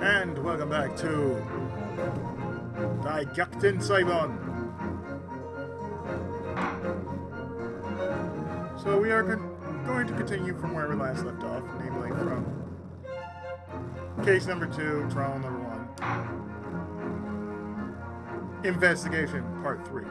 And welcome back to Daigakuten Saibon. So we are going to continue from where we last left off, namely from case number 2, trial number 1, investigation part 3.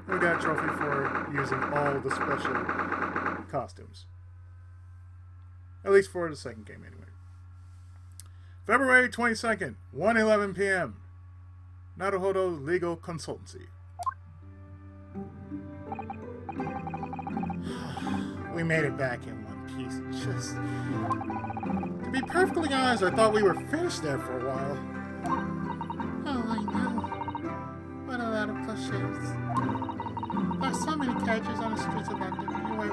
We got a trophy for using all the special costumes. At least for the second game, anyway. February 22nd, 1:11 p.m. Naruhodo Legal Consultancy. We made it back in one piece. Just... to be perfectly honest, I thought we were finished there for a while. Oh, I know. What a lot of cliches. There are so many characters on the streets of London. You were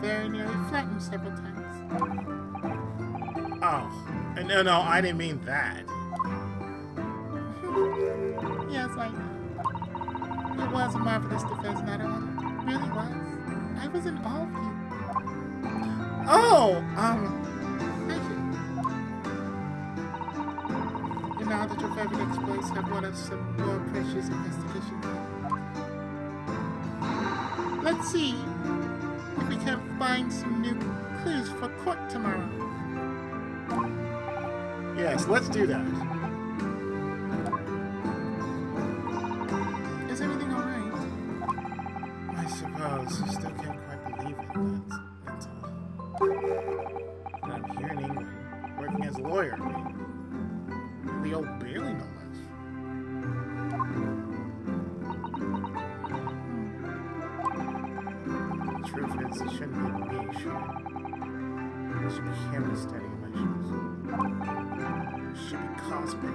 very nearly flattened several times. Oh, no, I didn't mean that. Yes, I know. It was a marvelous defense, Naruhodo. It really was. I was in awe of you. Oh, Thank you. And now that your favorite exploits have won us some more precious investigation. Let's see if we can find some new clues for court tomorrow. yes, let's do that. Is everything alright? I suppose. I still can't quite believe it. That's all. And I'm here in England, working as a lawyer. The old Bailey, no less. The truth is, it shouldn't be me, should it? It should be him standing in my shoes. It should be Cosmo.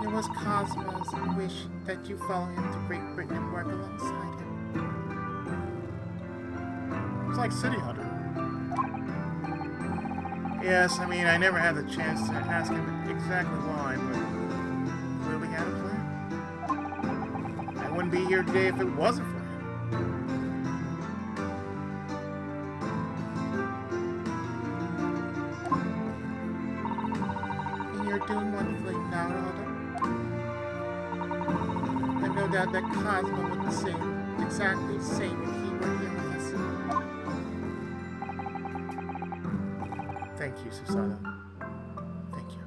It was Cosmo's wish that you follow him to Great Britain and work alongside him. It's like City Hunter. Yes, I mean, I never had the chance to ask him exactly why, but clearly had a plan. I wouldn't be here today if it wasn't for him. And you're doing wonderfully, Naruhodo. I've no doubt that Cosmo would say exactly the same if he were here with us. Thank you, Susato. Thank you.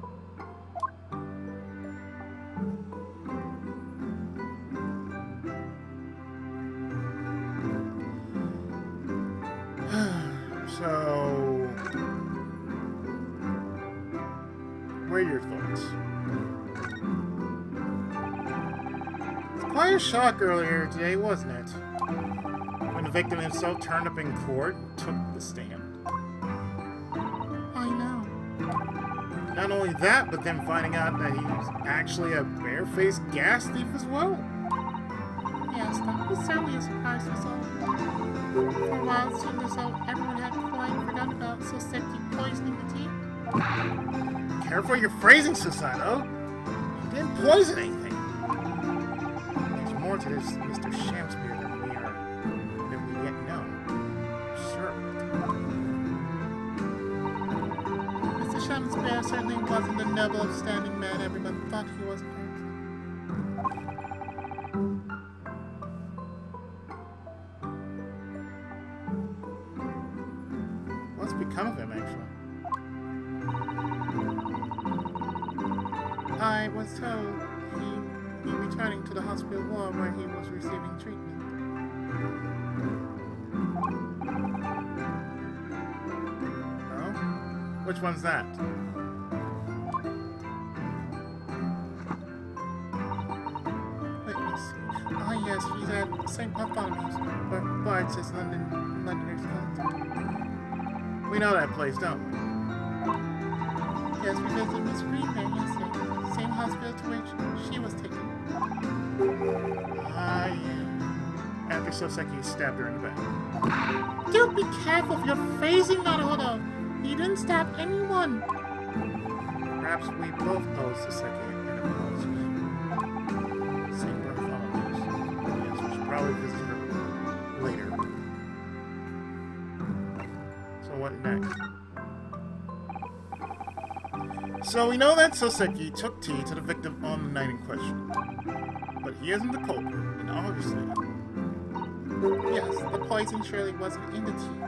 So, what are your thoughts? It's quite a shock earlier today, wasn't it? When the victim himself turned up in court and took the stand. I know. Not only that, but then finding out that he's actually a barefaced gas thief as well. Yes, that was certainly a surprise to us all. For a while, it seemed as though everyone had quite forgotten about Soseki poisoning the tea. Careful your phrasing, Susato. He didn't poison anything. There's more to this Mr. Shamspeare than we yet know. Sure. Mr. Shamspeare certainly wasn't the noble, upstanding man everyone thought he was at first. What's become of him, actually? I was told he'd be returning to the hospital ward where he was receiving treatment. Oh? Which one's that? Let me see. Ah, yes, he's at St. Bartholomew's, where Bard says Londoners call it. We know that place, don't we? Yes, we visited Miss Green there yesterday. Same hospital to which she was taken. Ah, yeah. After Soseki stabbed her in the back. Do be careful of your phrasing, Naruhodo. You didn't stab anyone. Perhaps we both owe Saseki an apology. St. Bartholomew's. Yes, we should probably visit her later. So what next? So we know that Soseki took tea to the victim on the night in question. But he isn't the culprit, and obviously... Yes, the poison surely wasn't in the tea.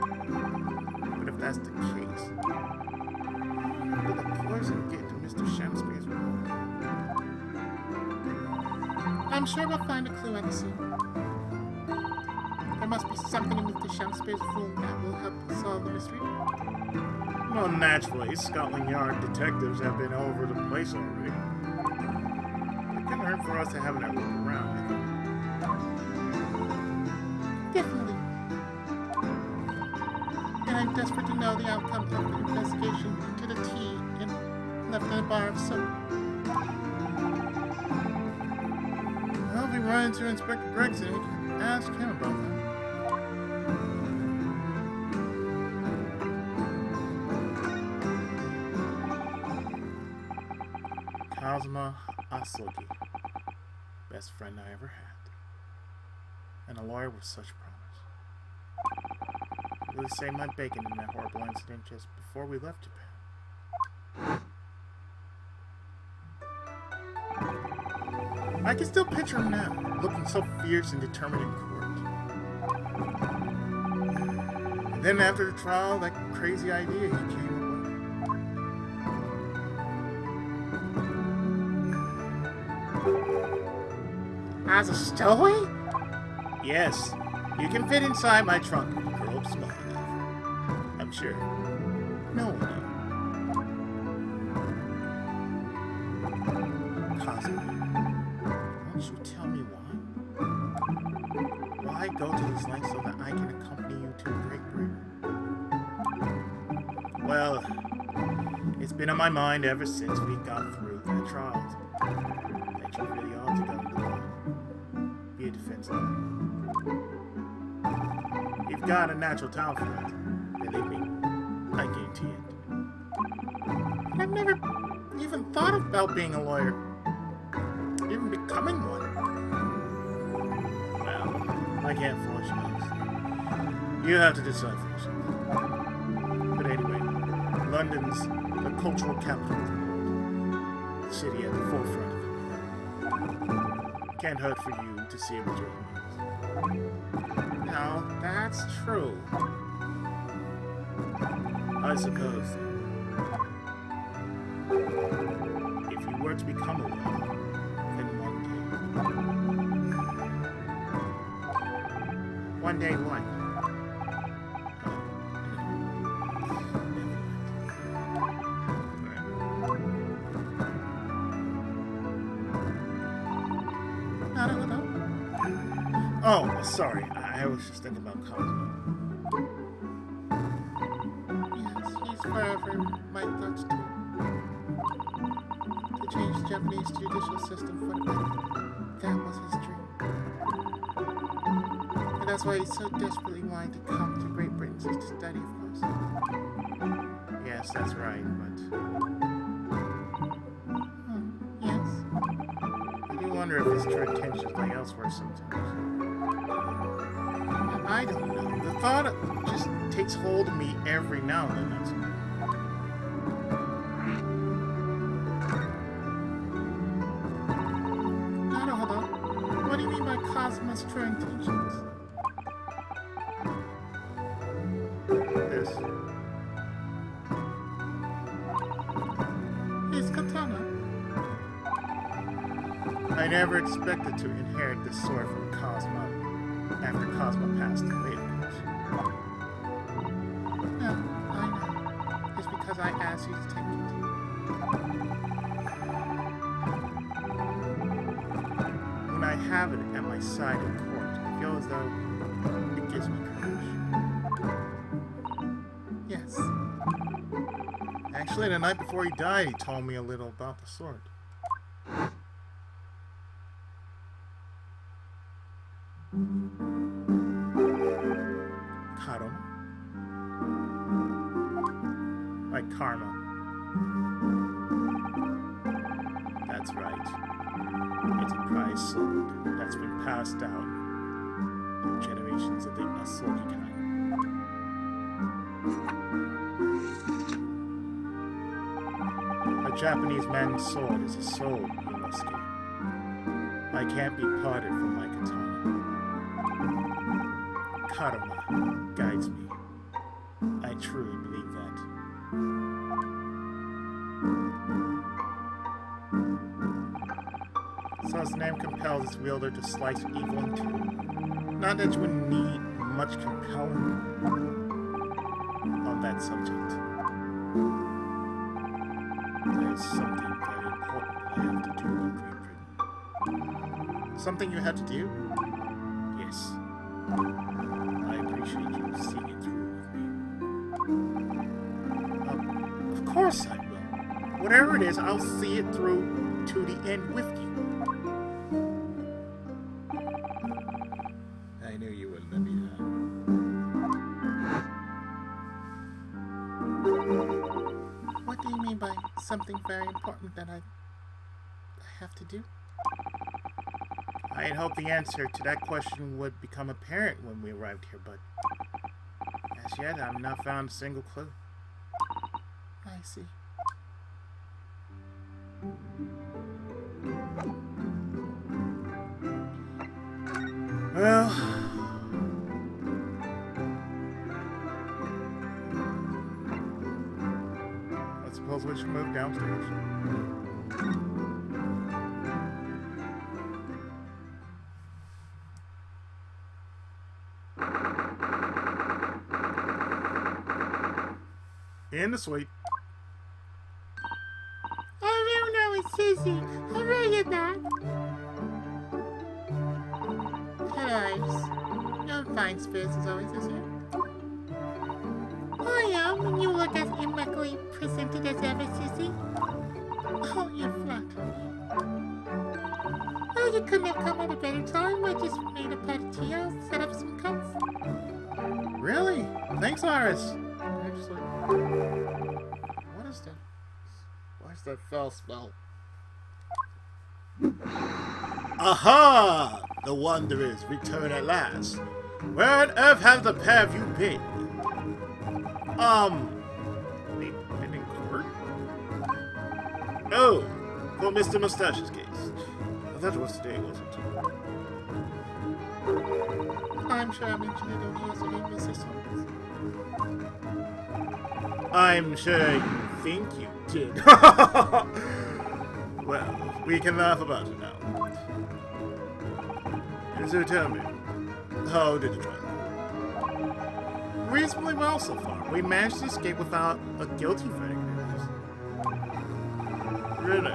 But if that's the case, how did the poison get to Mr. Shakespeare's room? I'm sure we'll find a clue at the scene. There must be something in Mr. Shakespeare's room that will help solve the mystery. Well, naturally, Scotland Yard detectives have been all over the place already. It couldn't hurt for us to have a look around. Definitely. And I'm desperate to know the outcome of the investigation into the tea left in a bar of soap. Well, if we run into Inspector Gregson, we can ask him about that. Kazuma Asogi. Best friend I ever had. And a lawyer with such promise. Really saved my bacon in that horrible incident just before we left Japan. I can still picture him now, looking so fierce and determined in court. And then after the trial, that crazy idea he came up with. As a stowaway? Yes, you can fit inside my trunk if you grow up small enough. I'm sure. No one knows. Kazuma, won't you tell me why? Why go to these lengths so that I can accompany you to Great Britain? Well, it's been on my mind ever since we got through the trials that you really ought to go into law. Be a defense lawyer. You've got a natural talent for it. Believe me, I guarantee it. I've never Even thought about being a lawyer. Even becoming one. Well, I can't force you, honestly. You have to decide for yourself. But anyway, London's the cultural capital of the world. The city at the forefront of it. Can't hurt for you to see it with your own eyes. No, that's true. I suppose, if you were to become a lawyer, then one day what? Not at all. Oh, sorry. I was just thinking about Cosmo. Yes, he's forever my thoughts too. To change the Japanese judicial system for the better. That was his dream. And that's why he so desperately wanted to come to Great Britain to study, of course. Yes, that's right, but Yes. I do wonder if his true intentions lie elsewhere sometimes. I don't know. The thought just takes hold of me every now and then. That's all. Naruhodo. What do you mean by Cosmo's true intentions? This. His katana. I never expected to inherit this sword from Cosmo after Cosmo passed away, of course. No, I know. It's because I asked you to take it. When I have it at my side in court, I feel as though it gives me courage. Yes. Actually, the night before he died, he told me a little about the sword. Karma. Like karma. That's right. It's a prized sword that's been passed down through generations of the Asogi kind. A Japanese man's sword is a sword, Inosuke. I can't be parted from my katana. Karma guides me. I truly believe that. So his name compels its wielder to slice evil in two. Not that you would need much compelling on that subject. There is something very important that I have to do in Great Britain. Something you had to do? Yes. I appreciate you seeing it through with me. Of course I will. Whatever it is, I'll see it through to the end with you. I knew you wouldn't let me down. What do you mean by something very important that I have to do? I had hoped the answer to that question would become apparent when we arrived here, but as yet I've not found a single clue. I see. Well, I suppose we should move downstairs. In the suite. Oh no, it's Izzy. Hurry at that. Hello, you're in fine spirits as always, is you? I am, and you look as immaculately presented as ever, Sissy. Oh, you're flattering. Oh, you couldn't have come at a better time. I just made a pot of tea. I'll set up some cups. Really? Thanks, Iris. Actually, what is that? Why is that foul smell? Aha! The Wanderers return at last. Where on earth have the pair of you been? They've been in court? Oh, for Mr. Mustache's case. That was today, wasn't it? I'm sure I mentioned it only yesterday, Mrs. Thomas. I'm sure you think you did. Well, we can laugh about it now. And so tell me, how did the trial? Reasonably well so far. We managed to escape without a guilty verdict. Really?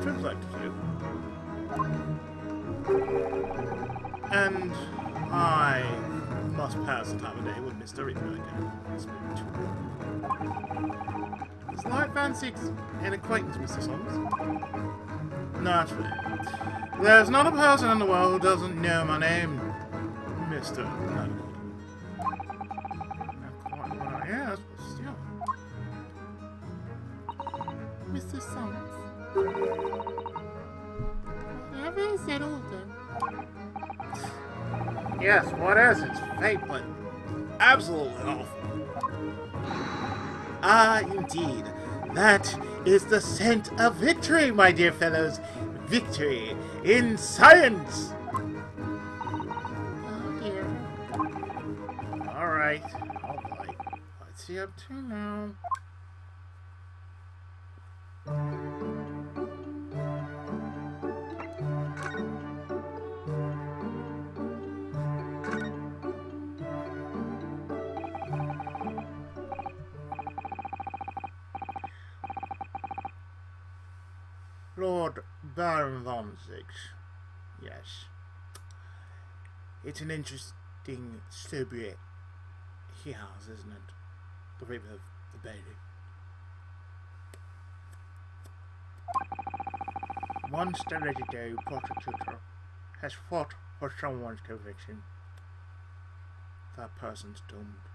Seems like you. And I must pass the time of day with Mr. Ryu. Slight fancy an acquaintance, Mr. Solms. Naturally. There's not a person in the world who doesn't know my name, Mr. Yes, but still. Mr. Summers. Whatever is settled then. Yes, what is its fate, but absolutely awful. Ah, indeed. That is the scent of victory, my dear fellows. Victory in science! Oh dear. Alright, alright. What's he up to now? Lord Baron von Zix. Yes. It's an interesting sobriquet he has, isn't it? The rape of the baby. Once the legendary prosecutor has fought for someone's conviction, that person's doomed.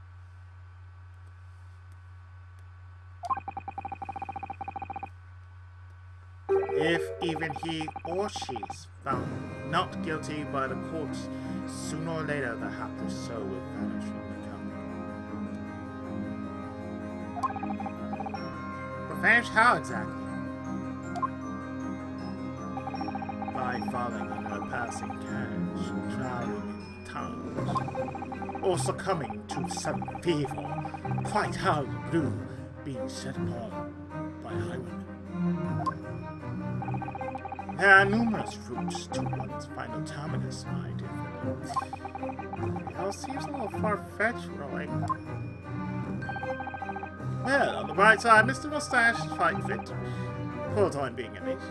If even he or she is found not guilty by the courts, sooner or later the hapless soul will vanish from the company. But vanish how exactly? By falling into a passing carriage, drowning in tunnels, or succumbing to some fever, quite out of the blue, being set upon by highwaymen. There are numerous routes to one's final terminus, my dear fellow. It all seems a little far-fetched, really. Well, on the bright side, Mr. Mustache is quite fit. For the time being, at least.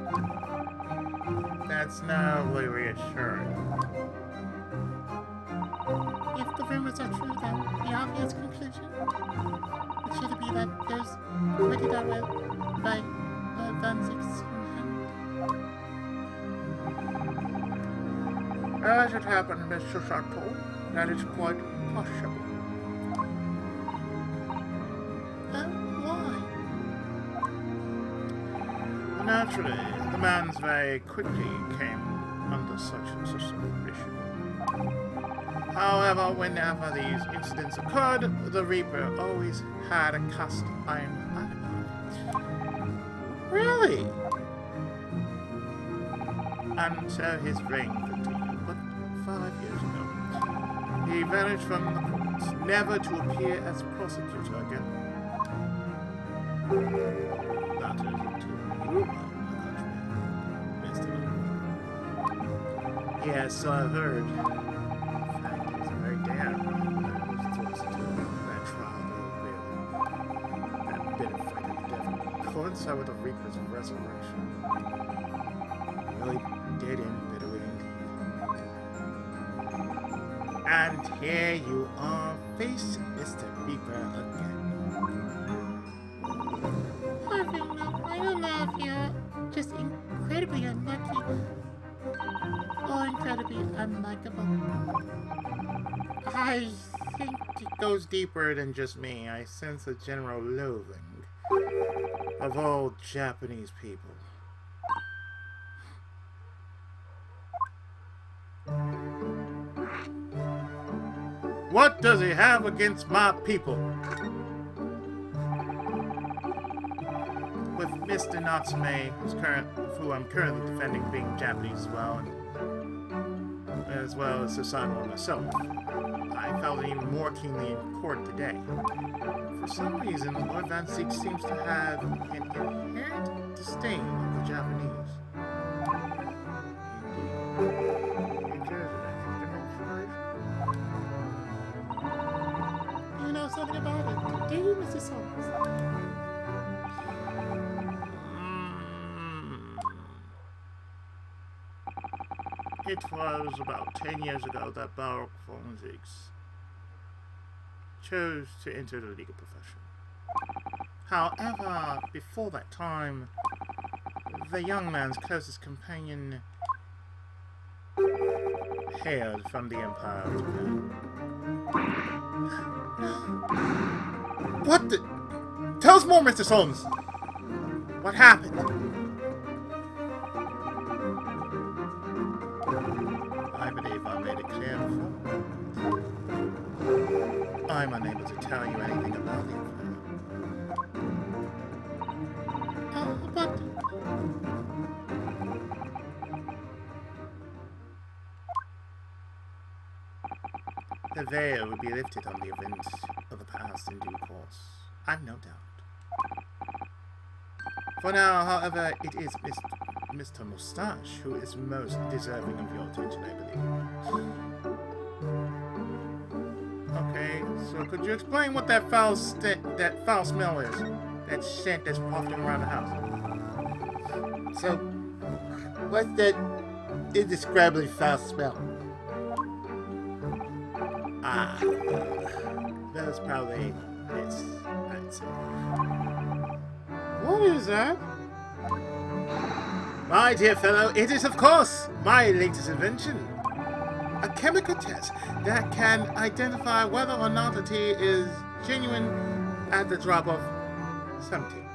That's not really reassuring. If the rumors are true, then the obvious conclusion should be that there's already that way by Van Ziek's own hand. As it happened, Mr. Sato, that is quite possible. Why? Naturally, the man's very quickly came under such suspicion. However, whenever these incidents occurred, the Reaper always had a cast iron alibi. Really? And so his reign continued, but 5 years ago, he vanished from the courts, never to appear as prosecutor again. That is until you are the country, Mr. Yes, so I've heard. In fact, it was a very damn thrust to that trial, that bitter fight of the devil, coincided with the Reaper's resurrection. It really did end bitterly indeed. And here you are, facing Mr. Reaper again. I don't know if you're just incredibly unlucky or incredibly unlikable. I think it goes deeper than just me. I sense a general loathing of all Japanese people. What does he have against my people? With Mr. Natsume, who I'm currently defending, being Japanese as well as the Samurai myself, I felt it even more keenly in court today. For some reason, Lord Van Ziek seems to have an inherent disdain of the Japanese. You know something about it, do you, Mr. Solomon? It was about 10 years ago that Baruch von Zieks chose to enter the legal profession. However, before that time, the young man's closest companion hailed from the Empire of Japan. What the? Tell us more, Mr. Solms! What happened? I believe I made it clear before. I'm unable to tell you anything about the affair. But the veil will be lifted on the events of the past in due course. I've no doubt. For now, however, it is Mr. Mustache who is most deserving of your attention, I believe. Okay, so could you explain what that foul smell is? That scent that's wafting around the house. So, what's that indescribably foul smell? Ah, that is probably this, I'd say. What is that? My dear fellow, it is of course my latest invention. A chemical test that can identify whether or not a tea is genuine at the drop of something.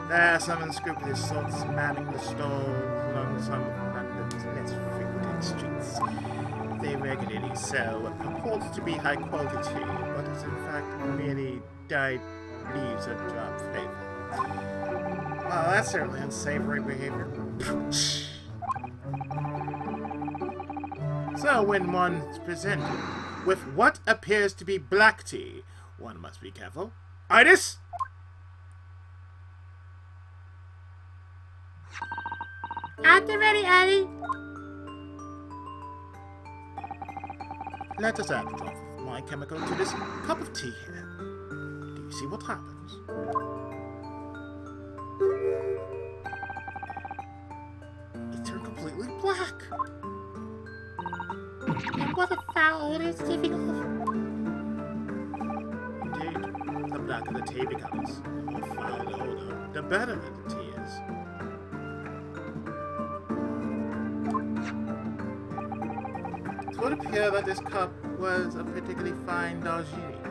There are some unscrupulous sorts manning the stalls along some of London's less frequented streets. They regularly sell purports to be high quality tea, but is in fact merely dyed leaves of drop flavor. Well, that's certainly unsavory behavior. So when one is presented with what appears to be black tea, one must be careful. Itis? At the ready, Eddie. Let us add a drop of my chemical to this cup of tea here. Do you see what happens? It turned completely black. And what a foul odor is giving off. Indeed, the blacker the tea becomes, the more foul the odor, the better the tea is. It would appear that this cup was a particularly fine Darjeeling.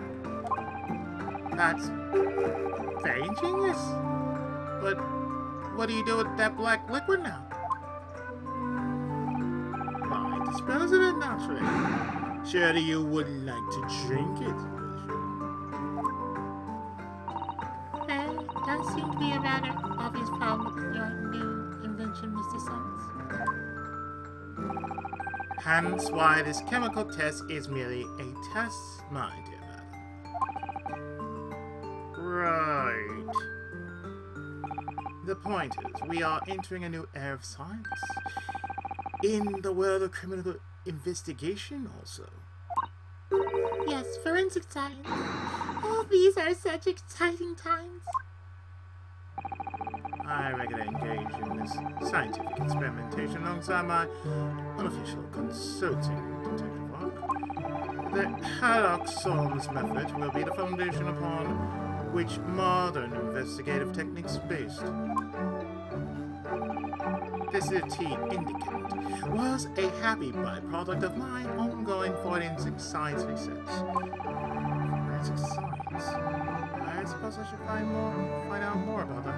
That's very ingenious. But what do you do with that black liquid now? Why, dispose of it naturally. Surely you wouldn't like to drink it, would you? There does seem to be a rather obvious problem with your new invention, Mr. Sons. Hence why this chemical test is merely a test, my dear madam. Right. The point is, we are entering a new era of science. In the world of criminal investigation also. Yes, forensic science. Oh, these are such exciting times. I regularly engage in this scientific experimentation alongside my unofficial consulting detective work. The Haddock-Solms method will be the foundation upon which modern investigative techniques are based. This tea indicant was a happy byproduct of my ongoing forensic science research. Forensic science? I suppose I should find out more about that.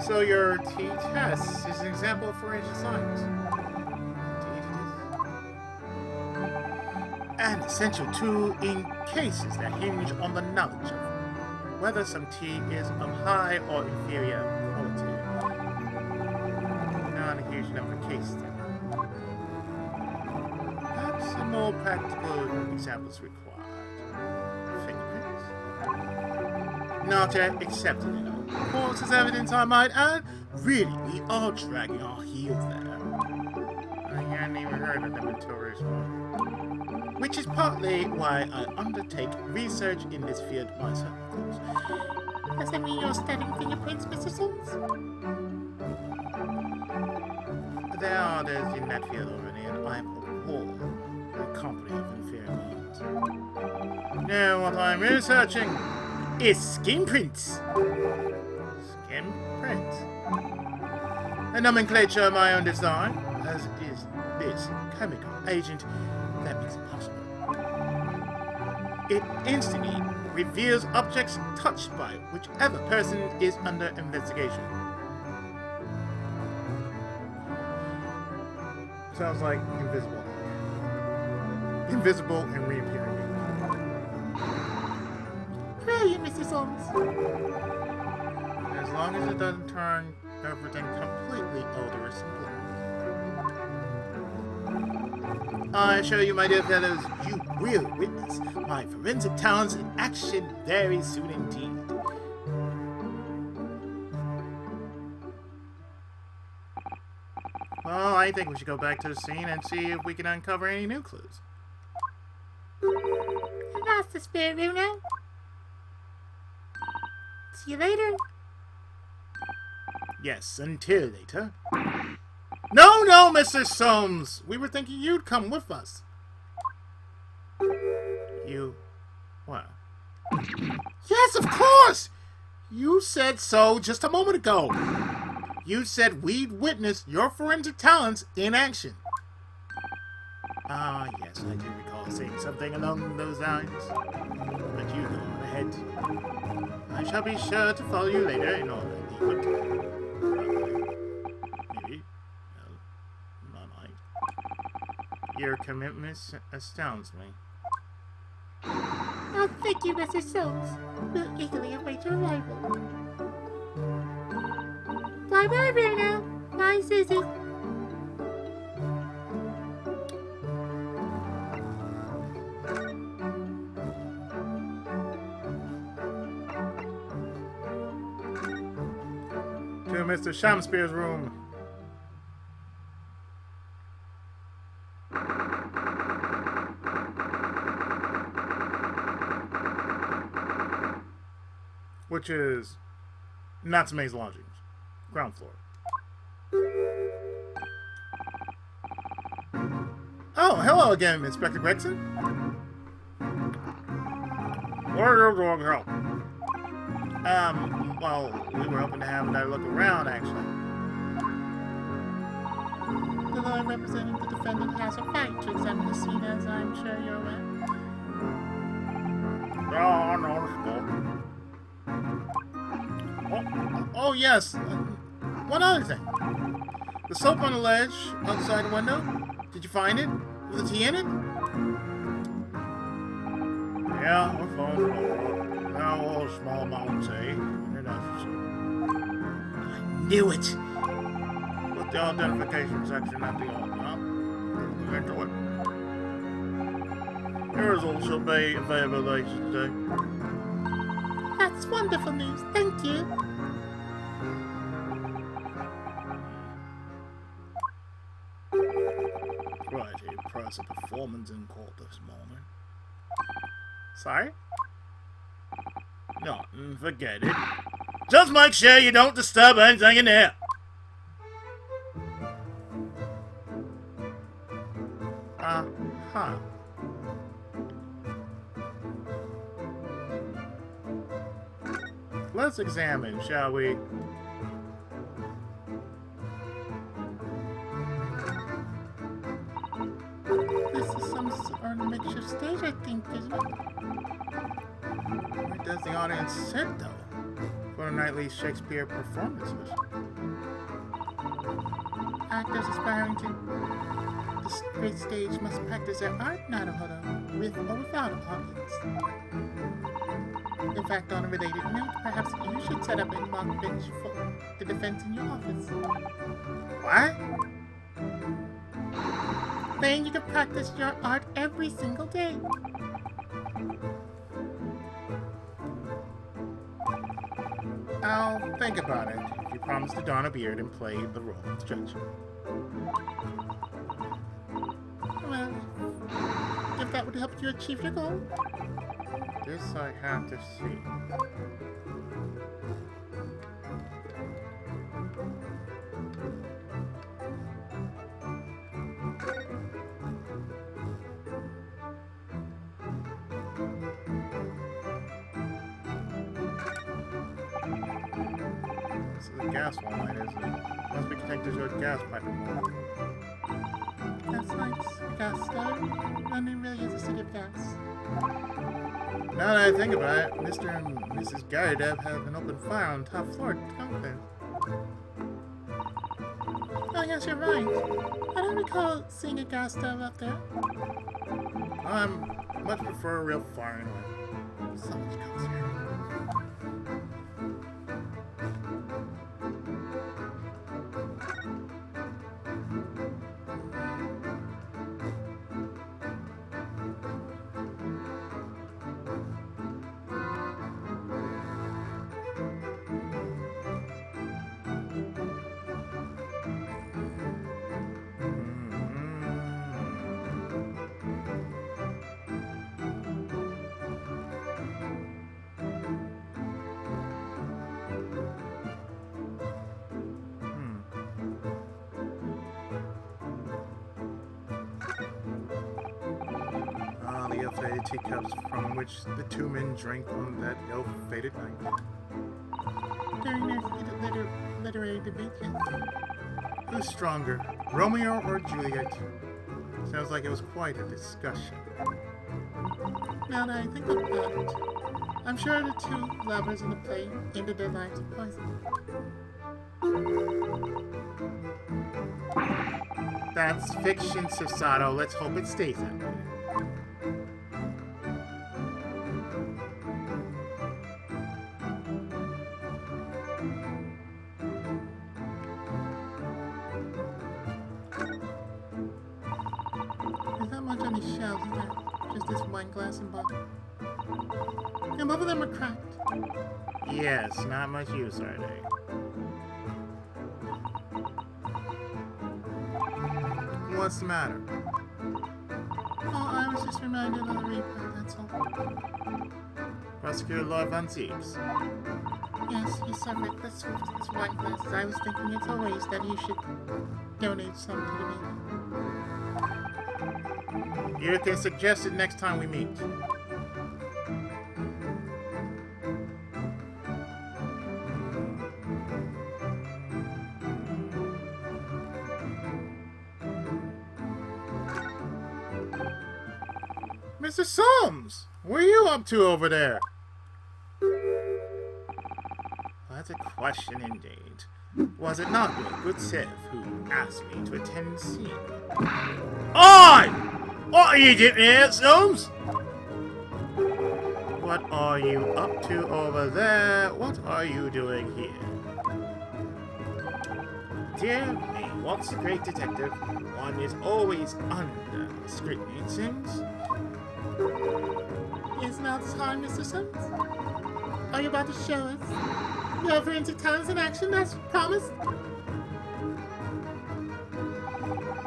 So your tea test is an example of forensic science. Indeed it is. An essential tool in cases that hinge on the knowledge of whether some tea is of high or inferior quality. Not a huge number of cases then. Perhaps a more practical example is required. Fingerprints? Not yet accepted in all. False as evidence, I might add. Really, we are dragging our heels there. I hadn't even heard of them until recently. Which is partly why I undertake research in this field myself, of course. Does that mean you're studying fingerprints, Mr. Sons? There are others in that field already, and I am appalled by the company of inferior minds. Now, what I'm researching is skin prints. Skin prints? A nomenclature of my own design, as is this chemical agent that makes it possible. It instantly reveals objects touched by whichever person is under investigation. Sounds like invisible. Invisible and reappearing. Brilliant, Mr. Sons. As long as it doesn't turn everything completely odorous and blue. I assure you, my dear fellows, you will witness my forensic talents in action very soon indeed. Well, I think we should go back to the scene and see if we can uncover any new clues. And that's the spirit, Bruno. See you later. Yes, until later. No, Mr. Soames! We were thinking you'd come with us. You... what? Yes, of course! You said so just a moment ago. You said we'd witness your forensic talents in action. Ah, yes, I do recall seeing something along those lines. But you go on ahead. I shall be sure to follow you later in all likelihood. Maybe. No, not might. Your commitment astounds me. Oh, thank you, Mr. Soames. We'll eagerly await your arrival. Bye bye, Bruno. Bye, Susie. To Mr. Shamspeare's room. Which is Natsume's lodgings. Ground floor. Oh, hello again, Inspector Gregson. What are you doing here? Well, we were hoping to have another look around, actually. The lawyer representing the defendant has a right to examine the scene, as I'm sure you're aware. Oh, noticeable. Oh, yes. One other thing. The soap on the ledge outside the window. Did you find it? With the tea in it? Yeah, we found it all. Now, a small amount of tea. I knew it. Put the identification section at the end, huh? Look into it. Your results will be available later today. That's wonderful news. Thank you. Right, a price of performance in court this morning. Sorry? No, forget it. Just make sure you don't disturb anything in here. Huh. Let's examine, shall we? This is some sort of makeshift stage, I think, isn't it? Where does the audience sit, though? For a nightly Shakespeare performances? Actors aspiring to this great stage must practice their art not alone, with or without an audience. In fact, on a related note, perhaps you should set up a mock bench for the defense in your office. What? Then you can practice your art every single day. I'll think about it if you promise to don a beard and play the role of the judge. Well, if that would help you achieve your goal. This I have to see. This is a gas line, isn't it? Must be connected to a gas pipe. Gas lights, gas stove. London really is a city of gas. Now that I think about it, Mr. and Mrs. Gardav have an open fire on the top floor, don't they? Oh yes, you're right. I don't recall seeing a gas stove up there. I much prefer a real fire anyway. So much cozier. The ill-fated teacups from which the two men drank on that ill-fated night. During their heated literary debate, yes. Who's stronger, Romeo or Juliet? Sounds like it was quite a discussion. Now that I think about it, I'm sure the two lovers in the play ended their lives of poison. That's fiction, Susato. Let's hope it stays that way. There's not much on these shelves either. Just this wine glass and bottle. And both of them are cracked. Yes, not much use, are they? What's the matter? Oh, I was just reminded of the replay, that's all. Prosecutor Lord Von Siebes. Yes, he suffered this with his wine glasses. I was thinking it's a waste that he should donate some to the meeting. You can suggest it next time we meet. Mr. Soames! What are you up to over there? That's a question indeed. Was it not your good Sif who asked me to attend the scene? Oi! What are you doing here, Soames? What are you up to over there? What are you doing here? Dear me, once a great detective, one is always under scrutiny, it seems. Is now the time, Mr. Sims? Are you about to show us your forensic talents in action as promised?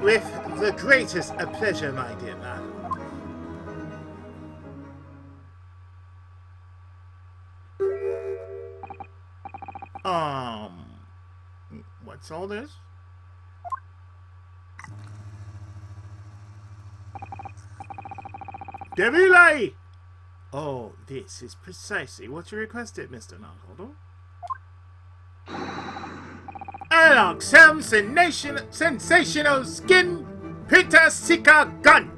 With the greatest of pleasure, my dear madam. What's all this? Devile! Oh, this is precisely what you requested, Mr. Nagholder. Analog Sam Sensational Skin Pitasika Gun!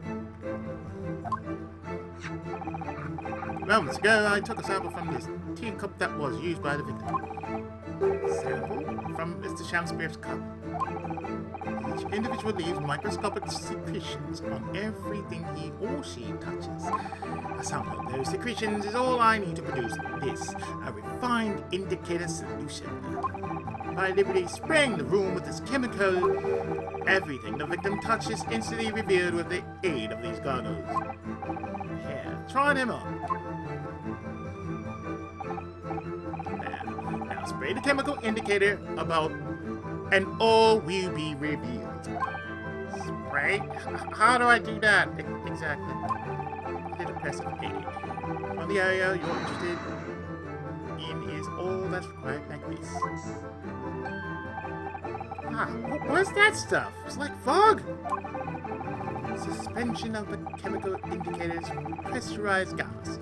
Moments ago, I took a sample from this teacup that was used by the victim. Sample from Mr. Shamspeare's cup. Each individual leaves microscopic secretions on everything he or she touches. A sample of those secretions is all I need to produce this, a refined indicator solution. By liberally spraying the room with this chemical, everything the victim touches instantly revealed with the aid of these goggles. Here, try them on. There. Now spray the chemical indicator about and all will be revealed. Spray? How do I do that? Exactly. Little press of A. On the area you're interested in is all that's required like this. Ah, what's that stuff? It's like fog. Suspension of the chemical indicators pressurized gas.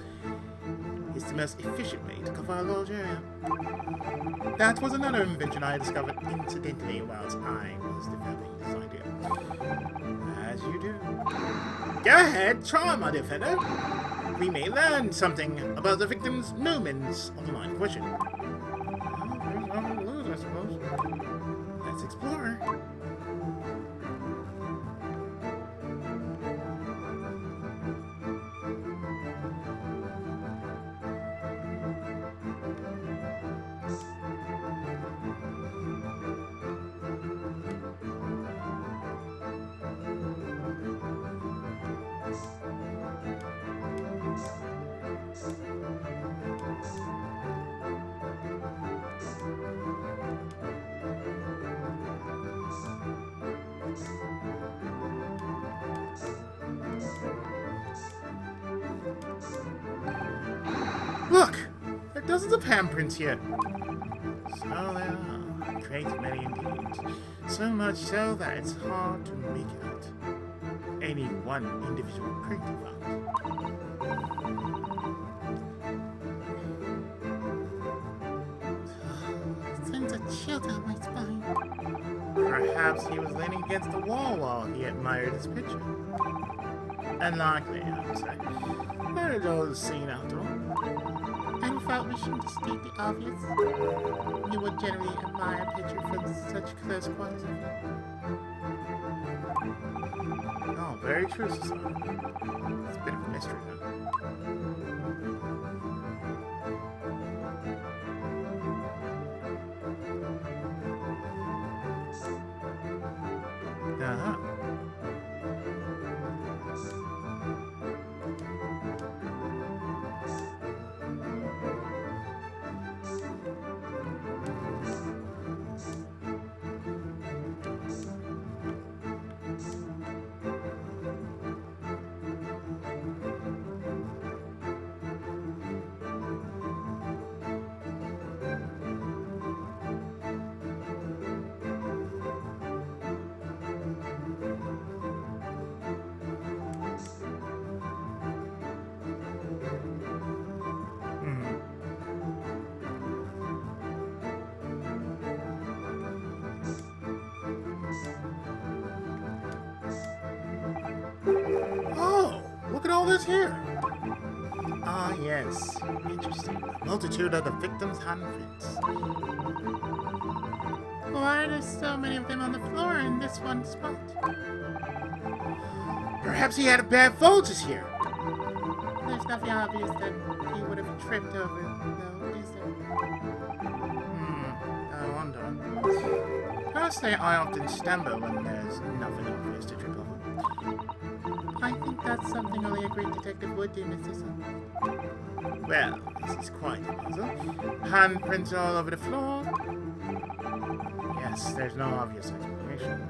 It's the most efficient way to cover a large area. That was another invention I discovered incidentally whilst I was developing this idea. As you do. Go ahead, try, my dear fellow. We may learn something about the victim's moments of the line of question. Well, there's nothing to lose, I suppose. Let's explore. Look! There are dozens of handprints here. So there are. Great many indeed. So much so that it's hard to make out any one individual print found. Sends a chill down my spine. Perhaps he was leaning against the wall while he admired his picture. Unlikely, I would say. But it was seen after all. And felt we shouldn't state the obvious. You would generally admire a picture from such close quarters. Oh, very true, Susanna. It's a bit of a mystery, though. Uh-huh. Oh, look at all this here. Ah, yes. Interesting. A multitude of the victim's handprints. Why are there so many of them on the floor in this one spot? Perhaps he had a bad fall just here. There's nothing obvious that he would have tripped over, though, is there? I wonder. Personally, I often stumble when there's nothing obvious to trip over. I think that's something only a great detective would do, Mr. Sun. Well, this is quite a puzzle. Handprints all over the floor. Yes, there's no obvious explanation.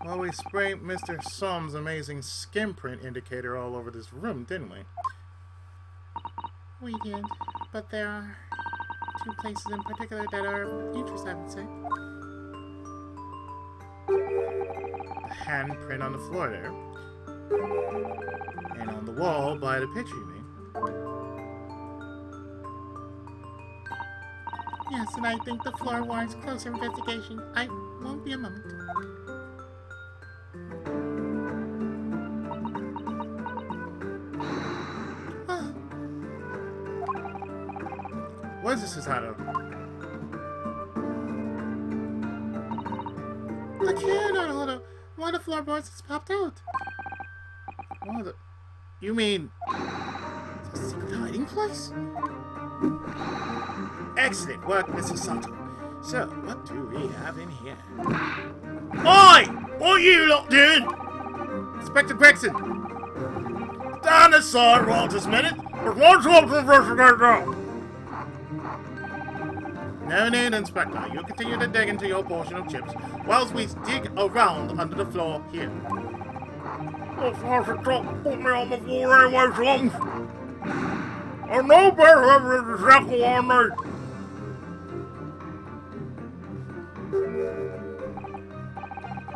Well, we sprayed Mr. Som's amazing skin print indicator all over this room, didn't we? We did, but there are two places in particular that are of interest, I would say. The handprint on the floor there. And on the wall by the picture, you mean? Yes, and I think the floor warrants closer investigation. I won't be a moment. What is this, Susanna? Look here, Naruto. One of the floorboards has popped out. What the... You mean... It's a secret hiding place? Excellent work, Mrs. Sato. So, what do we have in here? Oi! What are you lot doing? Inspector Gregson! Stand aside right this minute. There's one job to investigate now. No need, Inspector. You continue to dig into your portion of chips, whilst we dig around under the floor here. That's not a drop. Put me on the floor anyway, son. I know better than exactly what I need.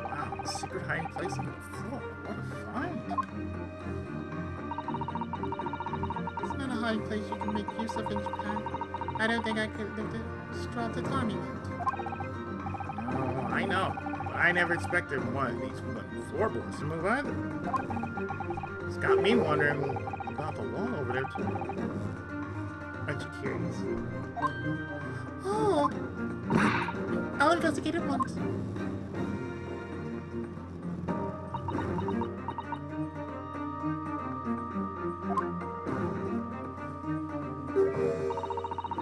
Wow, secret hiding place on the floor. What a find. It's not a hiding place you can make use of in Japan. I don't think I could live the straw tatami out. No, I know. But I never expected one of these wooden floorboards to move either. It's got me wondering about the wall over there, too. Aren't you curious? Oh! I'll investigate it once.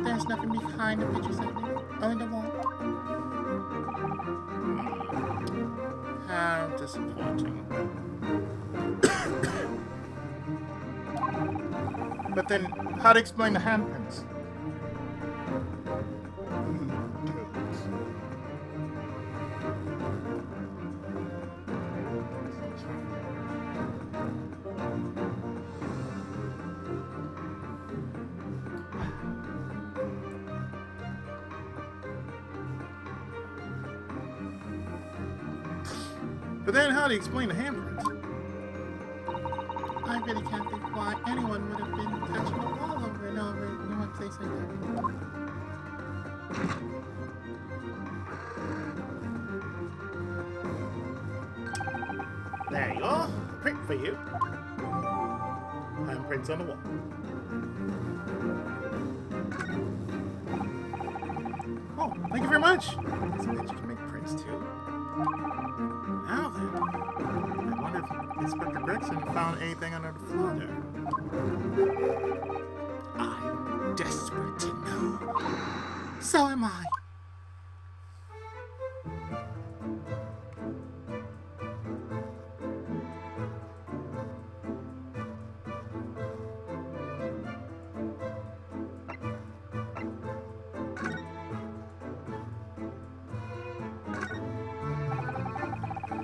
There's nothing behind the pictures of it. Only the wall. How disappointing. But then, how to explain the handprints? But then, how do you explain the handprints? I really can't think why anyone would have been touching the wall over and over. You want say so. Now. There you are. A print for you. Handprints on the wall. Oh, thank you very much. This means you can make prints too. Now then, I wonder if Inspector Gregson found anything under the floor there. I'm desperate to know. So am I.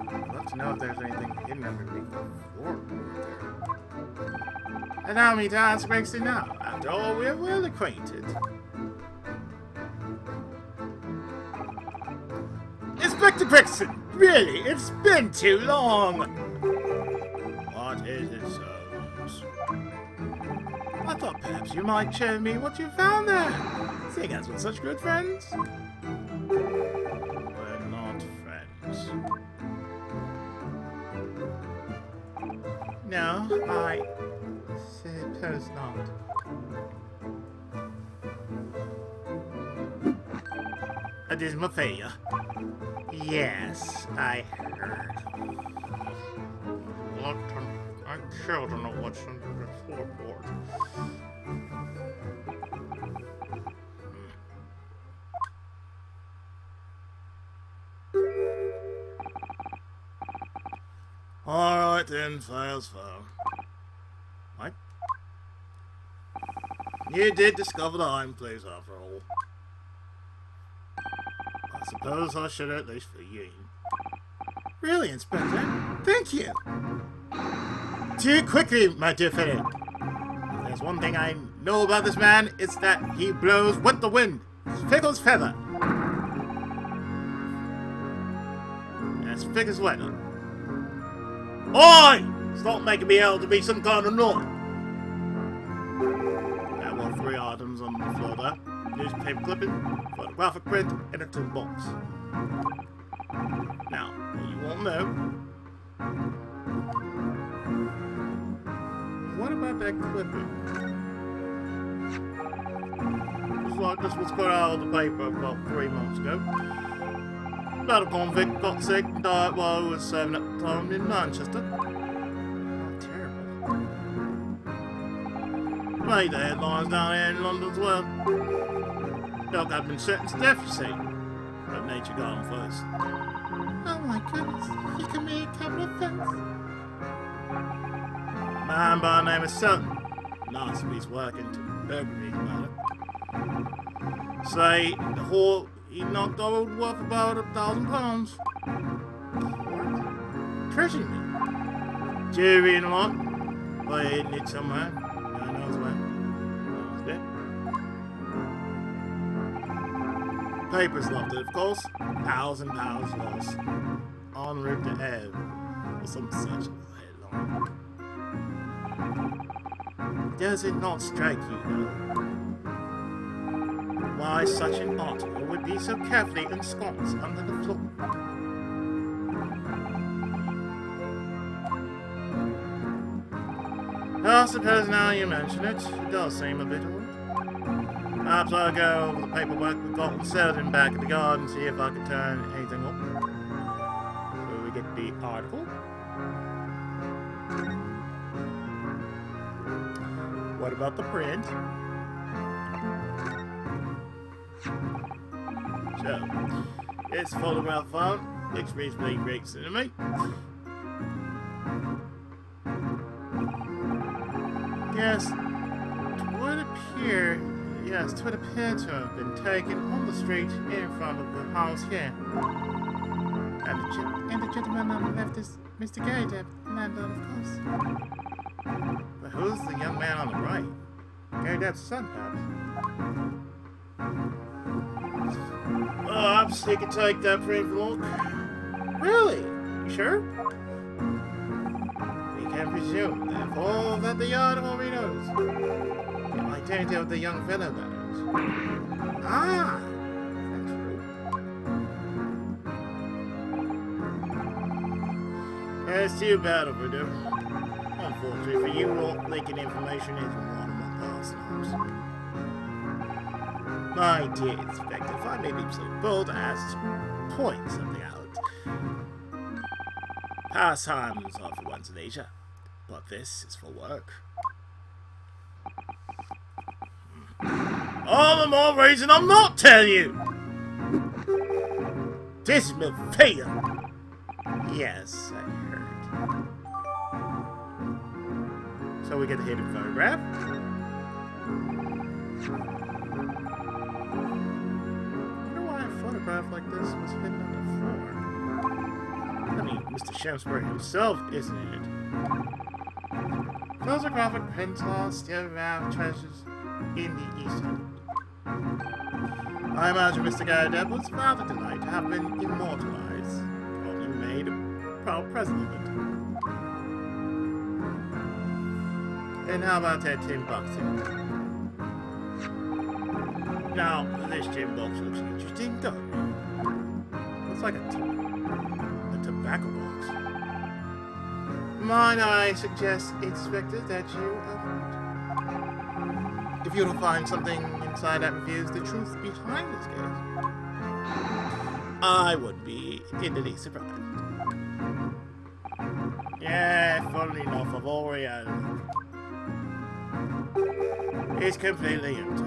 I'd love to know if there's anything hidden underneath the floor there. Allow me to ask Gregson now. After all, we're well acquainted. Inspector Gregson! Really? It's been too long! What is it, Soames? I thought perhaps you might show me what you found there, seeing as we're such good friends. We're not friends. No, I suppose not. A dismal failure. Yes, I heard. Look, I still don't know what's under the floorboard. Alright then, files found. What? You did discover the hiding place after all. I suppose I should at least for you. Really, Inspector? Thank you! Too quickly, my dear Philip. If there's one thing I know about this man, it's that he blows with the wind. Thick as feather. As thick as weather. Oi! Stop making me out to be some kind of nut. There were 3 items on the floor there. Newspaper clipping, photographic print, and a tin box. Now, you won't know. What about that clipping? Looks like this was cut out of the paper about 3 months ago. About a convict got sick and died while he was serving at the time in Manchester. How terrible. Made the headlines down here in London as well. Dog had been sentenced to death, you see. But nature got him first. Oh my goodness, he committed capital offense. Man by the name of Sutton. Nice piece of work into burglary matter. Say the whole he knocked gold worth about £1,000. What? Treasury me. Jury and what? Well, hidden it somewhere. No one knows where. No one's dead. Papers loved it, of course. £1,000 lost. En route to hell. Or some such headline. Does it not strike you, though? Why such an article would be so carefully ensconced under the floor? I suppose now you mention it, it does seem a bit odd. Perhaps I'll go over the paperwork we've got and set it back in the garden and see if I can turn anything up. So we get the article. What about the print? So, this photograph found looks reasonably great to me. Yes, it would appear to have been taken on the street in front of the house here. And the gentleman on the left is Mr. Gary Depp, landlord, of course. But who's the young man on the right? Gary Depp's son, perhaps? Oh, perhaps he could take that print look. Really? You sure? We can presume, therefore, that the article we knows. I turned out the young fellow matters. Ah! That's true. That's too bad, Overdue. Unfortunately for you, all leaking information is one of my pastimes. My dear Inspector, if I may be so bold as to point something out. Pastimes are for one's leisure, but this is for work. All the more reason I'm not telling you! This is fail. Yes, I heard. So we get a hidden photograph. I wonder why a photograph like this was hidden on the floor. I mean, Mr. Shamsbury himself, isn't it? Photographic prints still around treasures in the East End. I imagine Mr. Garrett was rather delighted to have been immortalized, probably made a proud president of it. And how about that tin box here? Now, this tin box looks interesting, doesn't it? Looks like a tobacco box. Might I suggest, Inspector, that you If you don't find something inside that reveals the truth behind this case, I would be in the least surprised. Yeah, funnily enough, I've already had it. It's completely empty.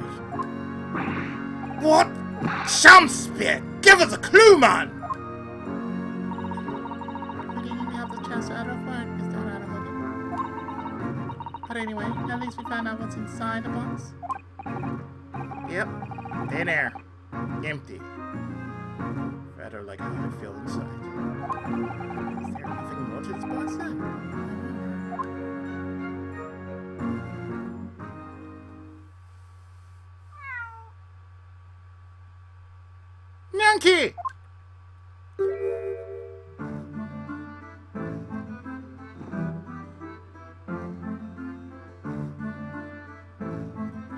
What? Shamspeare! Give us a clue, man! We didn't even have the chance to utter a word, Mr. Arahogi. But anyway, at least we found out what's inside the box. Yep, in there. Empty. Rather like how I feel inside. Is there nothing more to this box then? Yankee!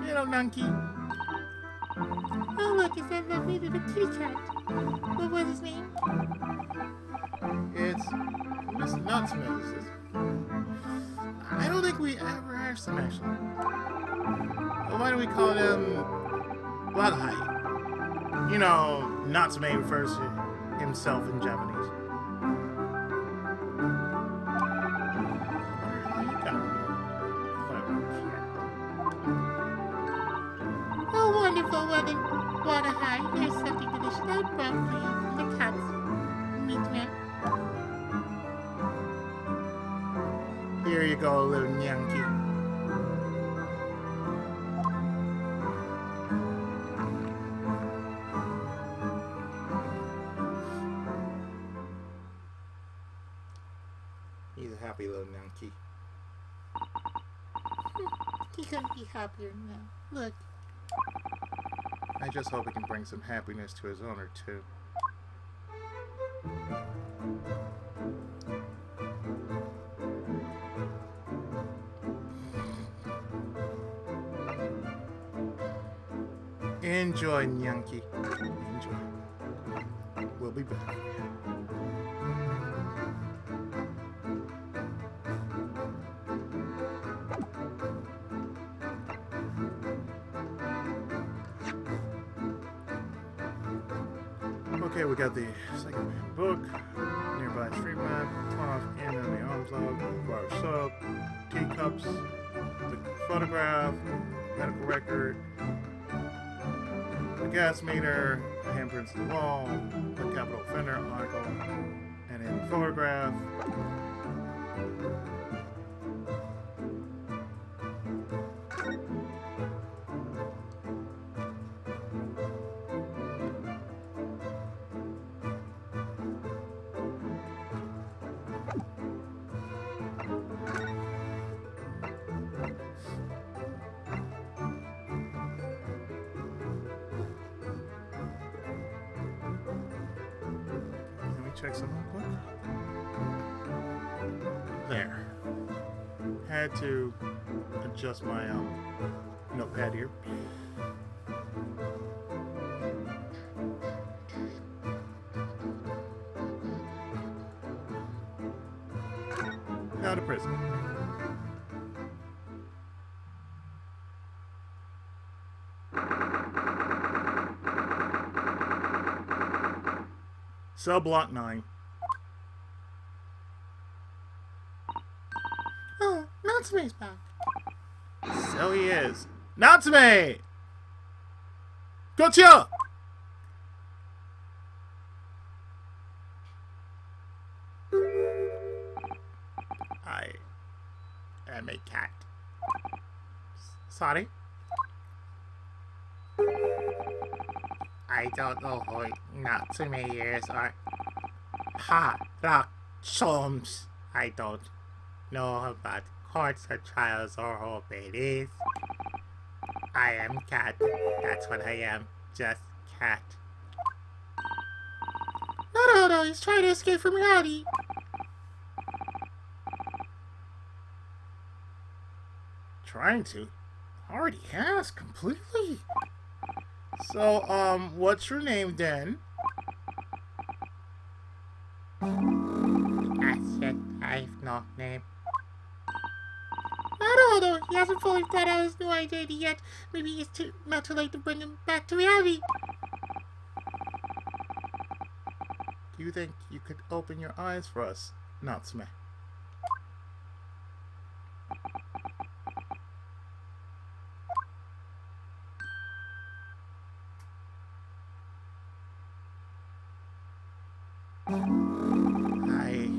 Hello, Nunky. Oh, look, it says that we did a kitty cat. What was his name? It's Miss Nutsmith. I don't think we ever asked him, actually. Well, why do we call him Wadahai? You know, Natsume refers to himself in Japanese. Oh, wonderful, what a high. Here's something delicious I brought for you from the cats. Meet me. Here you go, little Yankee. He's a happy little Yankee. He couldn't be happier now. Look. I just hope he can bring some happiness to his owner, too. Enjoy, Yankee. Enjoy. We'll be back. Okay, we got the second book, nearby street map, off end of the arms log, bar soap, teacups, the photograph, medical record, the gas meter, handprints to the wall, the capital offender article, and then photograph. Check something quick. There. Had to adjust my notepad here. Now to prison. Cell block 9. Oh, Natsume's back. So he is. Natsume! Gotcha! I am a cat. Sorry? I don't know who Natsume is or Haractions. I don't know about courts or trials or whole babies. I am cat. That's what I am. Just cat. No, he's trying to escape from reality. Trying to? Already has, completely. So, what's your name then? I said I've no name. No, he hasn't fully thought out his new identity yet. Maybe it's not too late to bring him back to reality. Do you think you could open your eyes for us, Natsume? I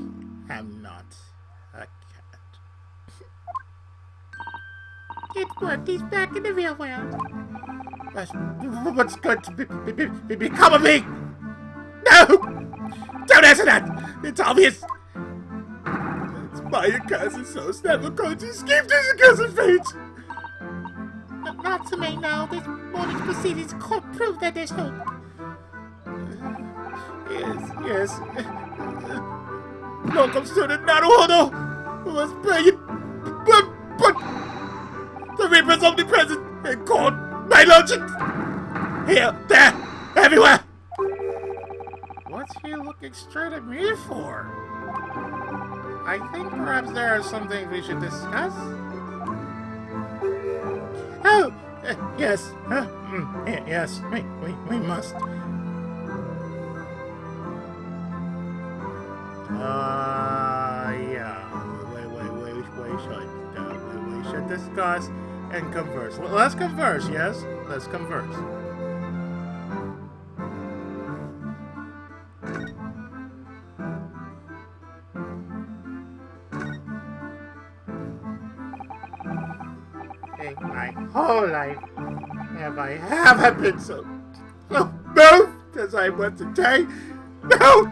am not a cat. It worked. He's back in the real world. What's going to become of me? No! Don't answer that! It's obvious! It's my cousin, so it's never going to escape this cousin's fate! Natsume, now this morning's proceedings could prove that there's hope. Yes. No comes to the Naruhodo! We must pray it! But the Reaper's omnipresent and called my logic! Here, there, everywhere! What's he looking straight at me for? I think perhaps there are some things we should discuss. Oh, yes. Yes, we must. Yeah. We should discuss and converse. Let's converse, yes? Let's converse. In my whole life, have I Have been so moved as I was today? No!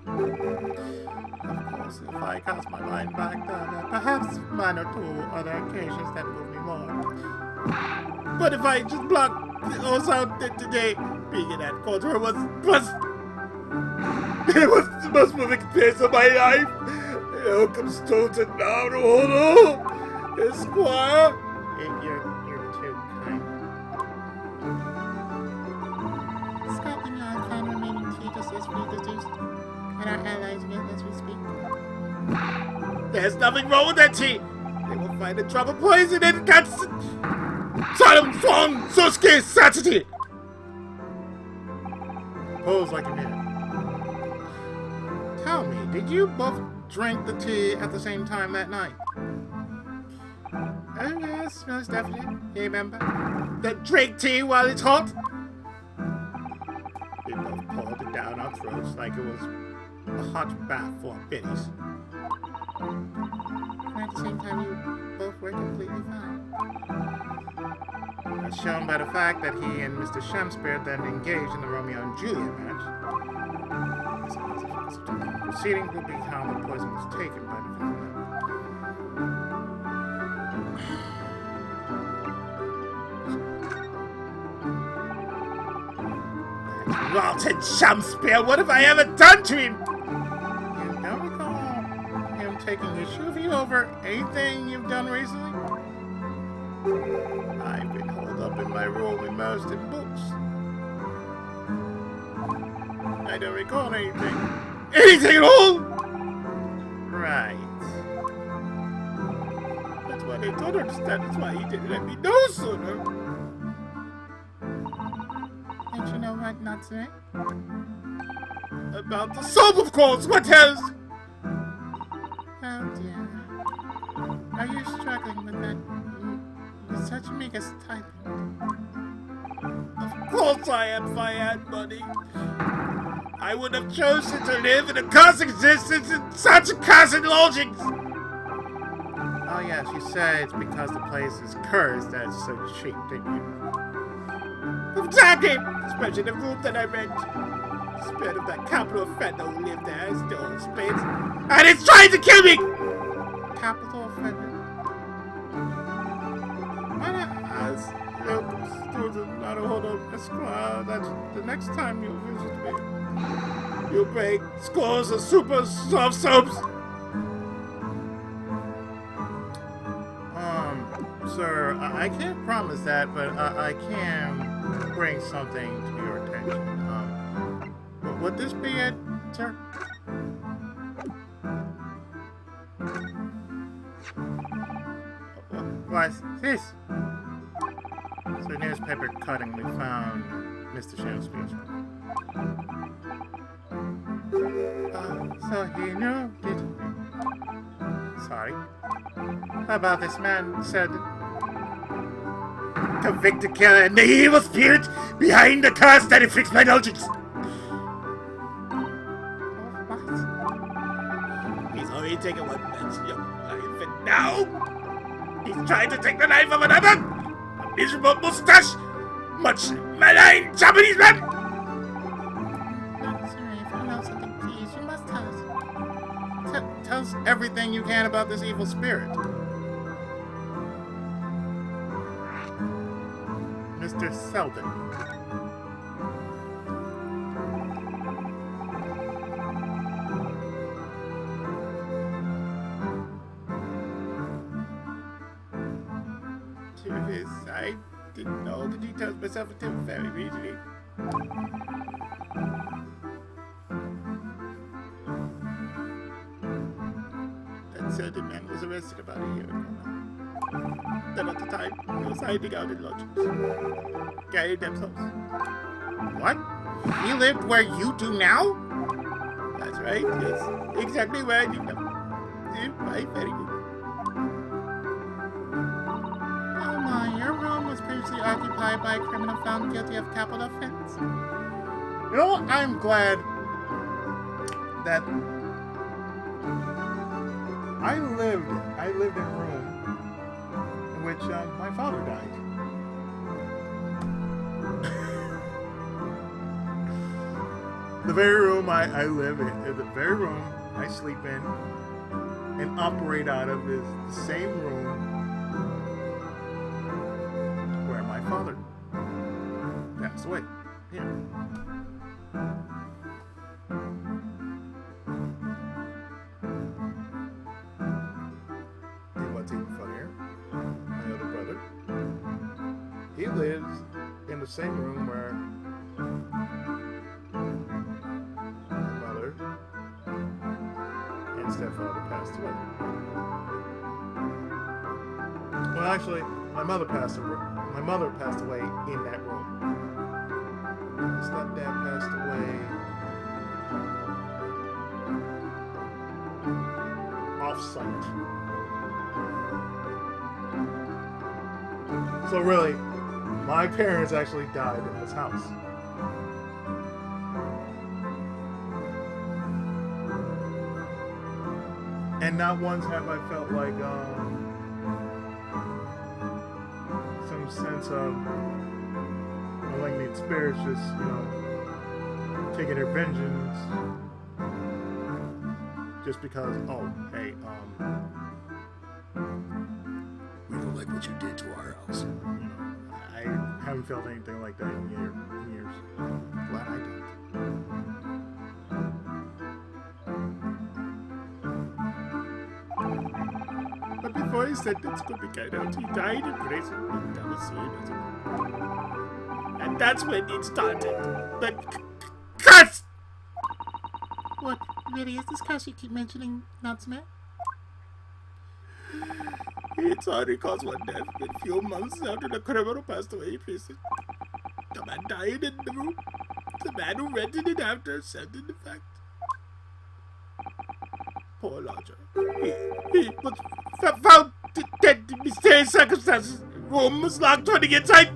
Of course, if I cast my mind back, there are perhaps one or two other occasions that move me more. But if I just block also today, being in that culture was it was the most moving experience of my life. Welcome Stone to Naruhodo, Esquire. You're too kind. Scotland Yard found remaining tea just as we deduced, and our allies will as we speak. There's nothing wrong with that tea. They will find a drop of poison in Kat's Sodom Swan Susuke Satsity. Pose like a minute. Tell me, did you both drink the tea at the same time that night? Oh yes, most definitely. You remember? That drink tea while it's hot? We both poured it down our throats like it was a hot bath for our biddies. And at the same time, you both were completely fine. As shown by the fact that he and Mr. Shakespeare then engaged in the Romeo and Juliet match. As a consequence of the proceedings will be how the poison was taken by the victim. Rotten Shakespeare, what have I ever done to him? You don't recall him taking issue with you over anything you've done recently? I've been holed up in my room immersed in books. I don't recall anything. Anything at all? Right. That's what I don't understand. That's why he didn't let me know sooner. Don't you know what, Natsue? About the soap, of course. What else? Oh dear. Are you struggling with that? With such meager stipend? Of course I am, if I had money. I would have chosen to live in a cursed existence in such cursed lodgings. Oh yeah, she said it's because the place is cursed that it's so cheap, didn't you? Exactly! Especially the room that I rent. The spirit of that capital offender who lived there is still in space. And it's trying to kill me! Capital offender? Why not ask your student not to hold up a squad that the next time you visit me, you bake scores of super soft soaps? Sir, I can't promise that, but I can bring something to your attention. Would this be it, sir? What's this? It's a newspaper cutting we found Mr. Shakespeare's room. So he knew, did he? Sorry. How about this man said, convicted killer and the evil spirit behind the curse that inflicts my indulgence. What? He's already taken one man's young life, and now he's trying to take the life of another. A miserable mustache, much maligned Japanese man. Natsue, if you know something, please, you must tell us. Tell us everything you can about this evil spirit. Mr. Selden. I didn't know the details myself until very recently. That Selden man was arrested about a year ago now. Then at the time, he was hiding out in lodgings, carrying themselves. What? He lived where you do now? That's right, yes. Exactly where I do now. My very good. Oh my, your room was previously occupied by a criminal found guilty of capital offense. You know, I'm glad that I lived in a room in which my father died. The very room I live in, the very room I sleep in and operate out of is the same room where my father passed away. Yeah. And what's even funnier, my other brother, he lives in the same room where my mother and stepfather passed away. Well, actually, my mother passed away in that room. My stepdad passed away off-site. So really, my parents actually died in this house. And not once have I felt like some sense of malignant spirits just, taking their vengeance just because, oh, hey, we don't like what you did to our house. I haven't felt anything like that in years. Glad I did. But before before his sentence could be carried out, he died in prison. That was suicide. And that's when it started. The curse! What really is this curse you keep mentioning, Natsume? It's only caused one death. A few months after the criminal passed away in prison. The man died in the room. The man who rented it after said in fact. Poor lodger. He was found dead in mysterious circumstances. The room was locked on the inside.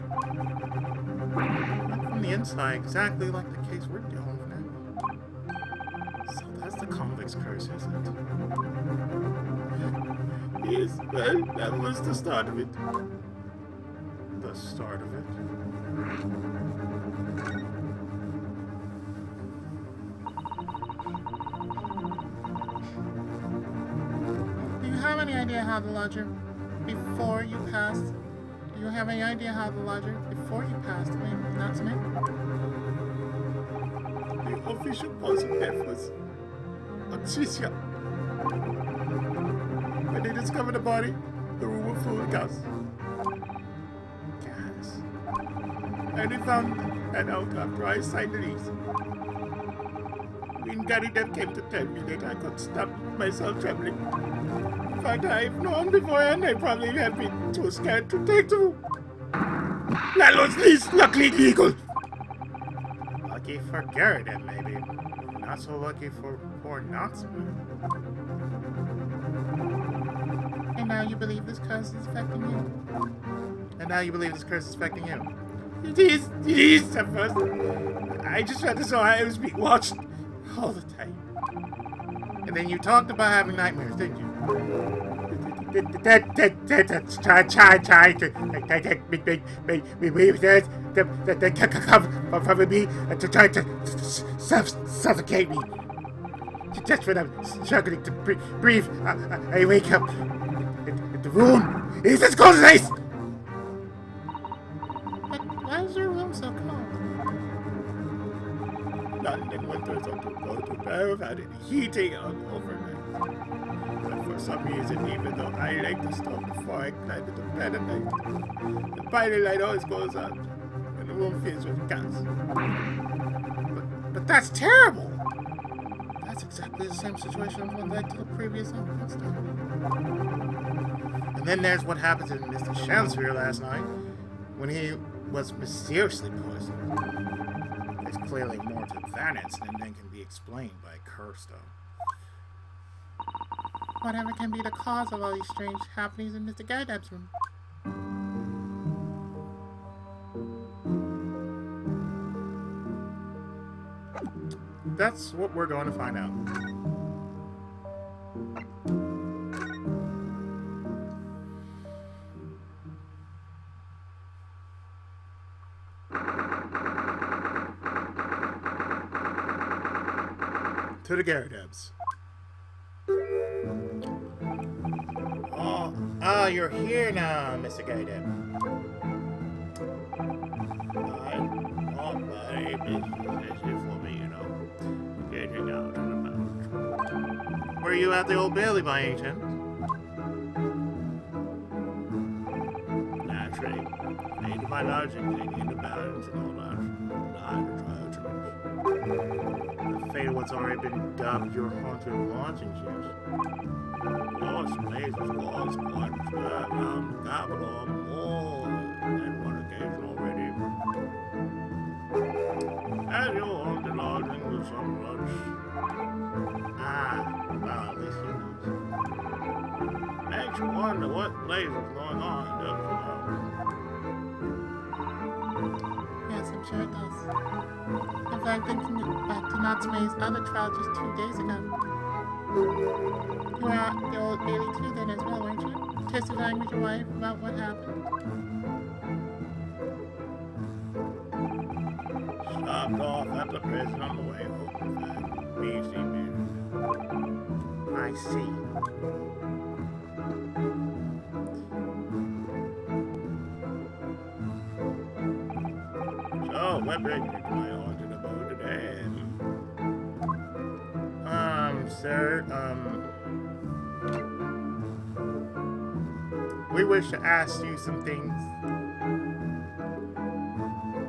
From the inside, exactly like the case we're dealing with now. So that's the convict's curse, is it? Yes, well, that was the start of it. The start of it? Do you have any idea how the lodger before you passed? Do you have any idea how the lodger before you passed? I mean, Natsume? The official cause of death was asphyxia. When they discovered the body, the room was full of gas. Gas. And they found that out after I signed the lease. When Gary then came to tell me that I could stop myself trembling. In fact, I've known beforehand I probably have been too scared to take the room. Landlord's lease, luckily legal. Lucky for Gary then, maybe. Not so lucky for poor Natsume. And now you believe this curse is affecting you? And now you believe this curse is affecting you. It is at first. I just felt as though I was being watched all the time. And then you talked about having nightmares, didn't you? That's trying to cover me and to try to suffocate me. Just when I'm struggling to breathe, I wake up. The room is as cold as ice. But why is your room so cold? London winters are too cold to bear without any heating on overnight. But for some reason, even though I like the stove before I climb into bed at night, the pilot light always goes out and the room fills with gas. But that's terrible! That's exactly the same situation as what led to the previous incident. And then there's what happened to Mr. Shelsphere last night, when he was mysteriously poisoned. There's clearly more to that incident than can be explained by a curse, though. Whatever can be the cause of all these strange happenings in Mr. Gaidab's room? That's what we're going to find out. To the Gyarados. Oh, you're here now, Mr. Gaiden. Very busy for me, you know. Getting out and about. Were you at the Old Bailey by any chance? Naturally, made my logic in the balance and all that. Not a trial to The fate of what's already been dubbed your haunted launching juice. Lost places caused quite a spread around the capital more than one occasion already. And you'll hold the lodging with some rush. Well, at least he knows. Makes you wonder what place is going on, doesn't Yes, I'm sure it does. In fact, thinking back to Natsume's other trial just 2 days ago. You were at the Old Bailey too then as well, weren't you? Testifying with your wife about what happened. Stopped off at the prison on the way home. Easy, man. I see. So, what brings you to my haunted abode today? Sir, we wish to ask you some things.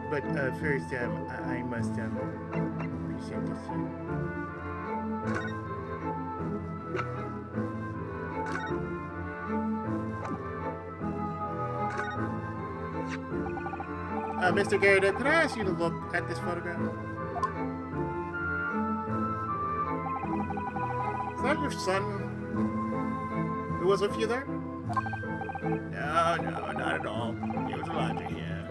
But first, I must present this to you. Mr. Garrett, could I ask you to look at this photograph? Is that your son who was with you there? No, not at all. He was a lodger here.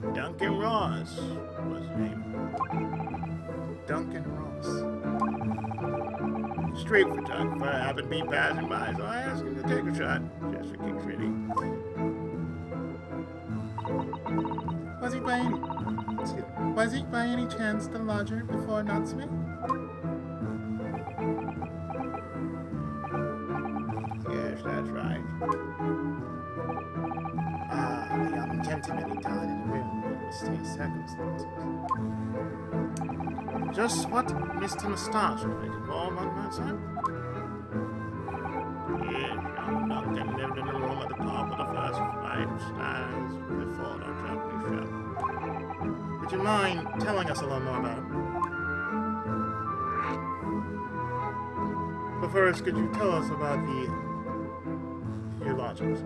But Duncan Ross was his name. Duncan Ross. Street photographer happened to be passing by, so I asked him to take a shot, just for kicks really. Was he by any chance the lodger before Natsume? Yes, that's right. A young gentleman he died in a room in mysterious circumstances. Just what Mr. Mustache was involved on that side? Yes, young Duncan lived in a room at the top of the first flight of stairs before the Japanese shop. Would you mind telling us a little more about him? But first, could you tell us about your lodgings?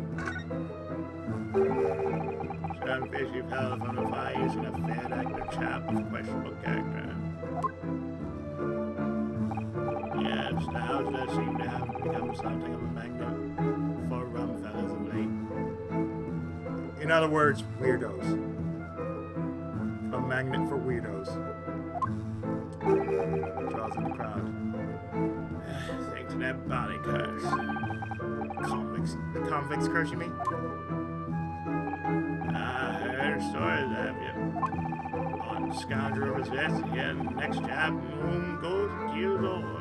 Some fishy fellow from the Far East and a fair actor chap of questionable character. Yes, the house does seem to have become something of a magnet for rum fellas of late. In other words, weirdos. A magnet for weirdos. Draws in the crowd. Thanks to that body curse. The convicts curse, you mean? I heard stories of you. One scoundrel resists, yet the next job moon goes accused over.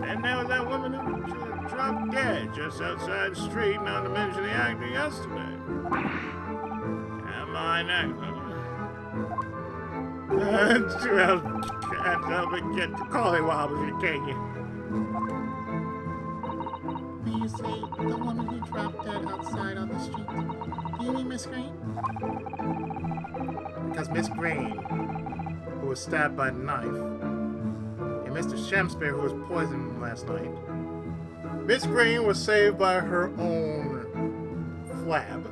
Then there was that woman who dropped dead just outside the street, not to mention the actor yesterday. Am I next? Well, can't help but get the collie wobbles, can you? When you say the woman who dropped dead outside on the street, do you mean Miss Green? Because Miss Green, who was stabbed by the knife, and Mr. Shakespeare, who was poisoned last night. Miss Green was saved by her own flab.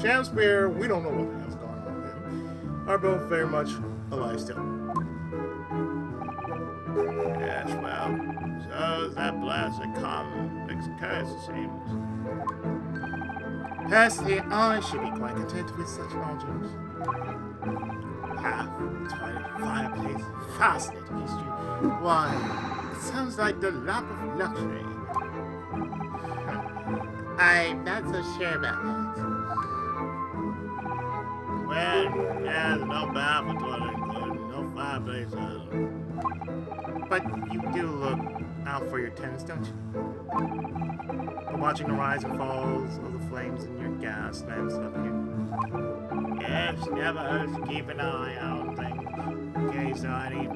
Shakespeare, we don't know what the hell's going on with him, are both very much alive still. Yes, well, so is that blasted convict's curse, it seems. Personally, I should be quite content with such lodgings. Toilet, fireplace, fascinating history. Why, it sounds like the lap of luxury. I'm not so sure about that. Well, there's no bath for toilet included, no fireplace either. But you do look out for your tenants, don't you? For watching the rise and falls of the flames in your gas lamps up here. Yes, never hurts to keep an eye on things in case there are any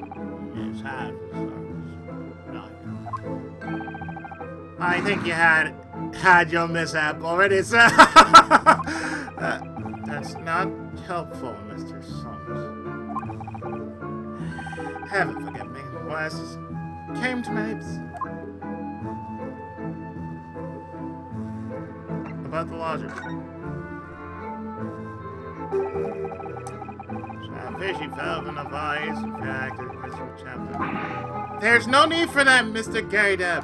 mishaps or something. I think you had your mishap already, sir. That's not helpful, Mr. Summers. Heaven forgive me. Why, this came to my lips. About the lodgers. Some fishy fell from the Far East and fact, Christopher Chapter. There's no need for that, Mr. Gaydab.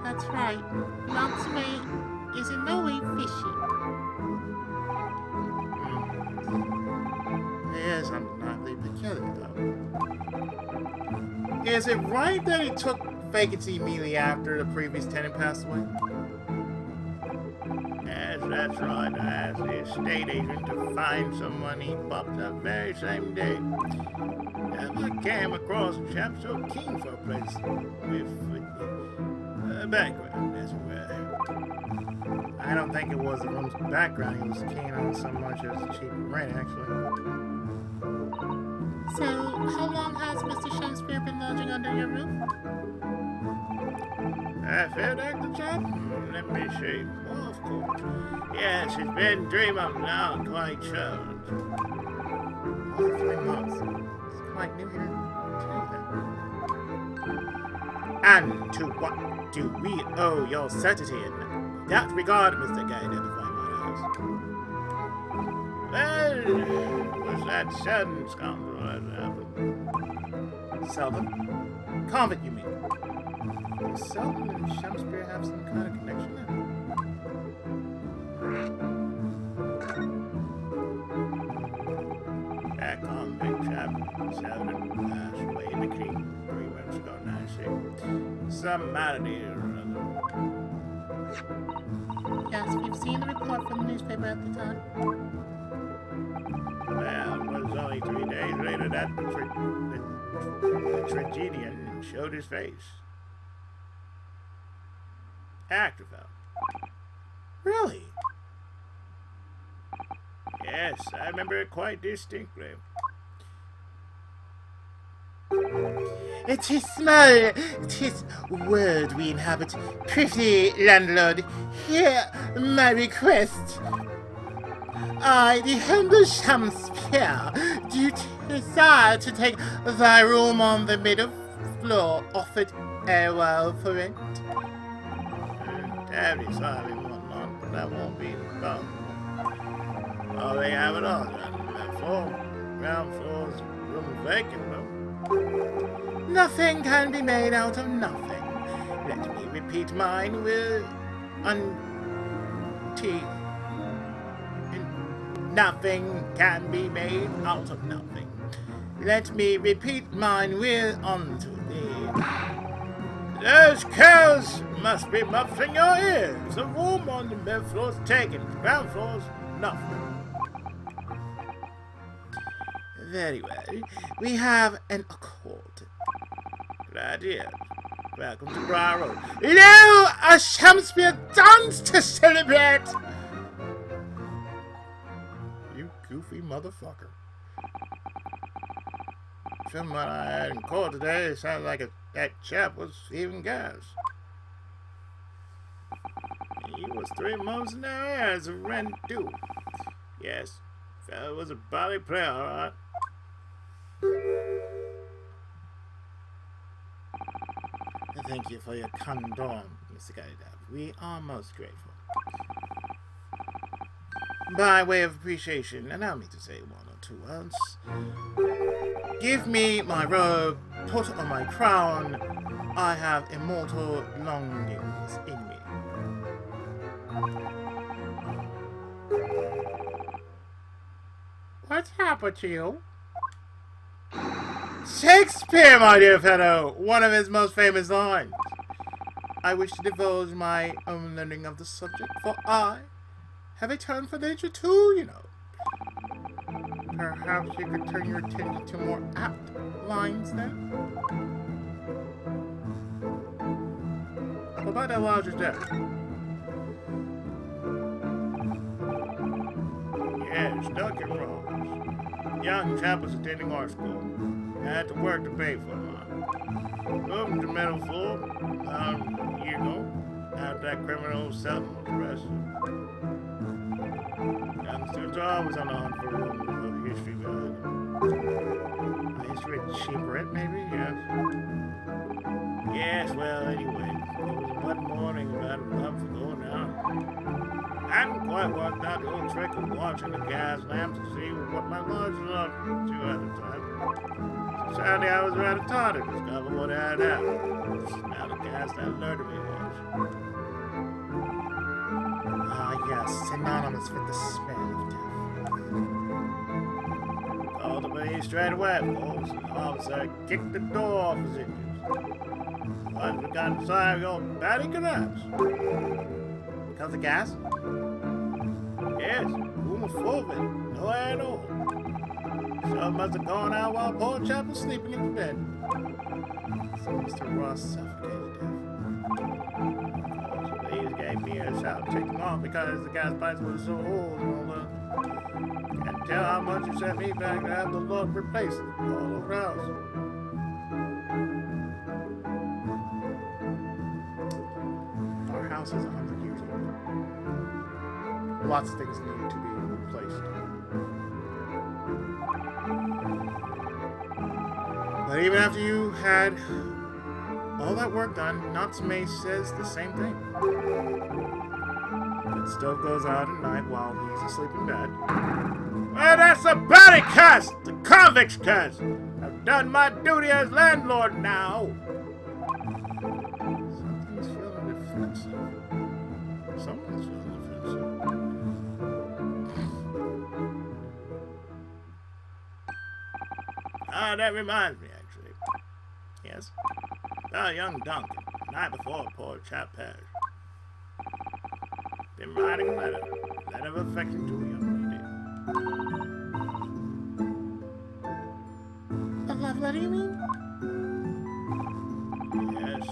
That's right. Natsume is in no way fishy. He is undeniably peculiar, though. Is it right that he took vacancy immediately after the previous tenant passed away? Yes, that's right. I asked the estate agent to find someone he popped up very same day. Never came across a chap so keen for a place with a background, as it were. I don't think it was the room's background he was keen on so much as cheap rent, actually. So, how long has Mr. Shakespeare been lodging under your roof? Fair Dr. Chap? Let me see. Oh, of course. Yes, it's been 3 months now, I'm quite sure. Only 3 months. It's quite new here, too, then. And to what do we owe your certainty in that regard, Mr. Guy identified my house? Well, it was that Selden scoundrel that happened. Selden? Convent, you mean? Do Selden and Shakespeare have some kind of connection then? That convict chap, Selden, passed away in the creek 3 months ago, now I see. Some malady or other. Yes, we've seen the report from the newspaper at the time. Well, it was only 3 days later that the tragedian showed his face. Activell. Really? Yes, I remember it quite distinctly. It is small, 'tis world we inhabit. Prithee, landlord, hear my request. I, the humble Shakespeare, do desire to take thy room on the middle floor, offered a while for rent. Daddy sorry one month, but that won't be long. Oh, they have it all done. That floor, ground floor's room vacant, though. Nothing can be made out of nothing. Let me repeat mine will Nothing can be made out of nothing. Let me repeat mine will unto thee. Those cows must be muffling your ears. The room on the mid floor's taken. The ground floor's nothing. Very well. We have an accord. Glad to hear. Welcome to Briar Road. Lo, a Shakespeare dance to celebrate! You goofy motherfucker. From what I had in court today, it sounds like that chap was even gas. He was 3 months in there as a rent due. Yes, fellow was a bally player, all right. Thank you for your condom, Mr. Gaidab. We are most grateful. By way of appreciation, allow me to say 1 or 2 words. Give me my robe, put on my crown. I have immortal longings in me. What's happened to you? Shakespeare, my dear fellow! One of his most famous lines. I wish to divulge my own learning of the subject, for I have a turn for nature too, you know. Perhaps you could turn your attention to more apt lines then? What about that larger death? Yes, Duncan Rose. Young chap was attending art school. Had to work to pay for mine. Moved to the middle floor about a year ago. After that criminal Selden was arrested. Young students are always on the hunt for a room with a history behind them. A history of cheap rent, maybe? Yes. Yes, well, anyway. It was one morning about a month ago now. I hadn't quite worked out the old trick of watching the gas lamp to see what my lodge was up to at the time. Saturday I was rather tired to discover what had happened. Now the gas that alerted me was. Ah, yes, synonymous with the smell of death. Called the police straight away, of course, and the officer kicked the door off his engines. Once we got inside, we all batty collapsed. Because of gas? Yes, room was full of it. No air at all. So must have gone out while poor chap was sleeping in his bed. So Mr. Ross suffocated death. The police gave me a shout to take him off because the gas pipes were so old and all that. Can't tell how much you sent me back to have the Lord replaced all over the house. Our house is 100 years old. Lots of things need to be replaced. But even after you had all that work done, Natsume says the same thing. The stove goes out at night while he's asleep in bed. Well, that's the body cast! The convict's cast! I've done my duty as landlord now! Something's feeling defensive. Someone's feeling defensive. Ah, that reminds me, actually. Yes? Our young Duncan, the night before poor chap perished. Been writing a letter of affection to a young A love letter, you mean? lady. Yes.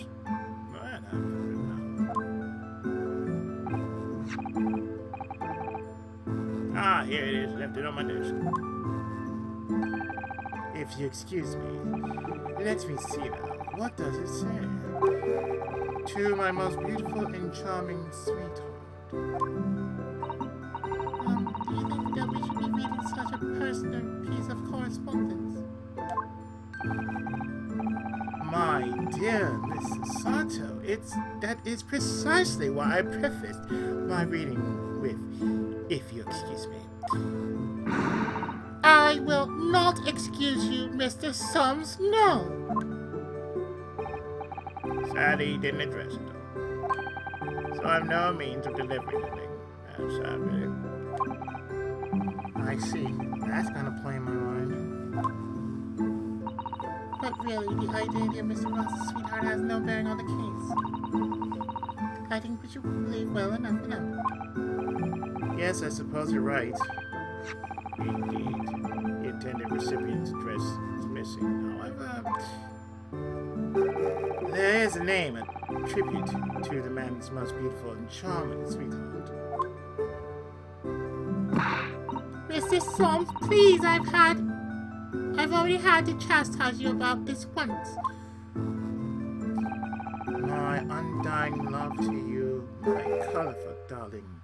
Well, I put it down. Ah, here it is. Left it on my desk. If you excuse me, let me see now. What does it say? To my most beautiful and charming sweetheart. Do you think that we should be reading such a personal piece of correspondence? My dear Mrs. Sato, that is precisely why I prefaced my reading with, if you excuse me. I will not excuse you, Mr. Sums, no! Sadly, he didn't address it, though. So I have no means of delivering anything. I'm sorry. I see. That's gonna play in my mind. But really, the identity of Mr. Ross's sweetheart has no bearing on the case. I think we should leave well enough for now. Yes, I suppose you're right. Indeed. The intended recipient's address is missing. However, There is a name, a tribute to the man's most beautiful and charming sweetheart. Mr. Sums, please, I've already had to chastise you about this once. My undying love to you, my colorful darling,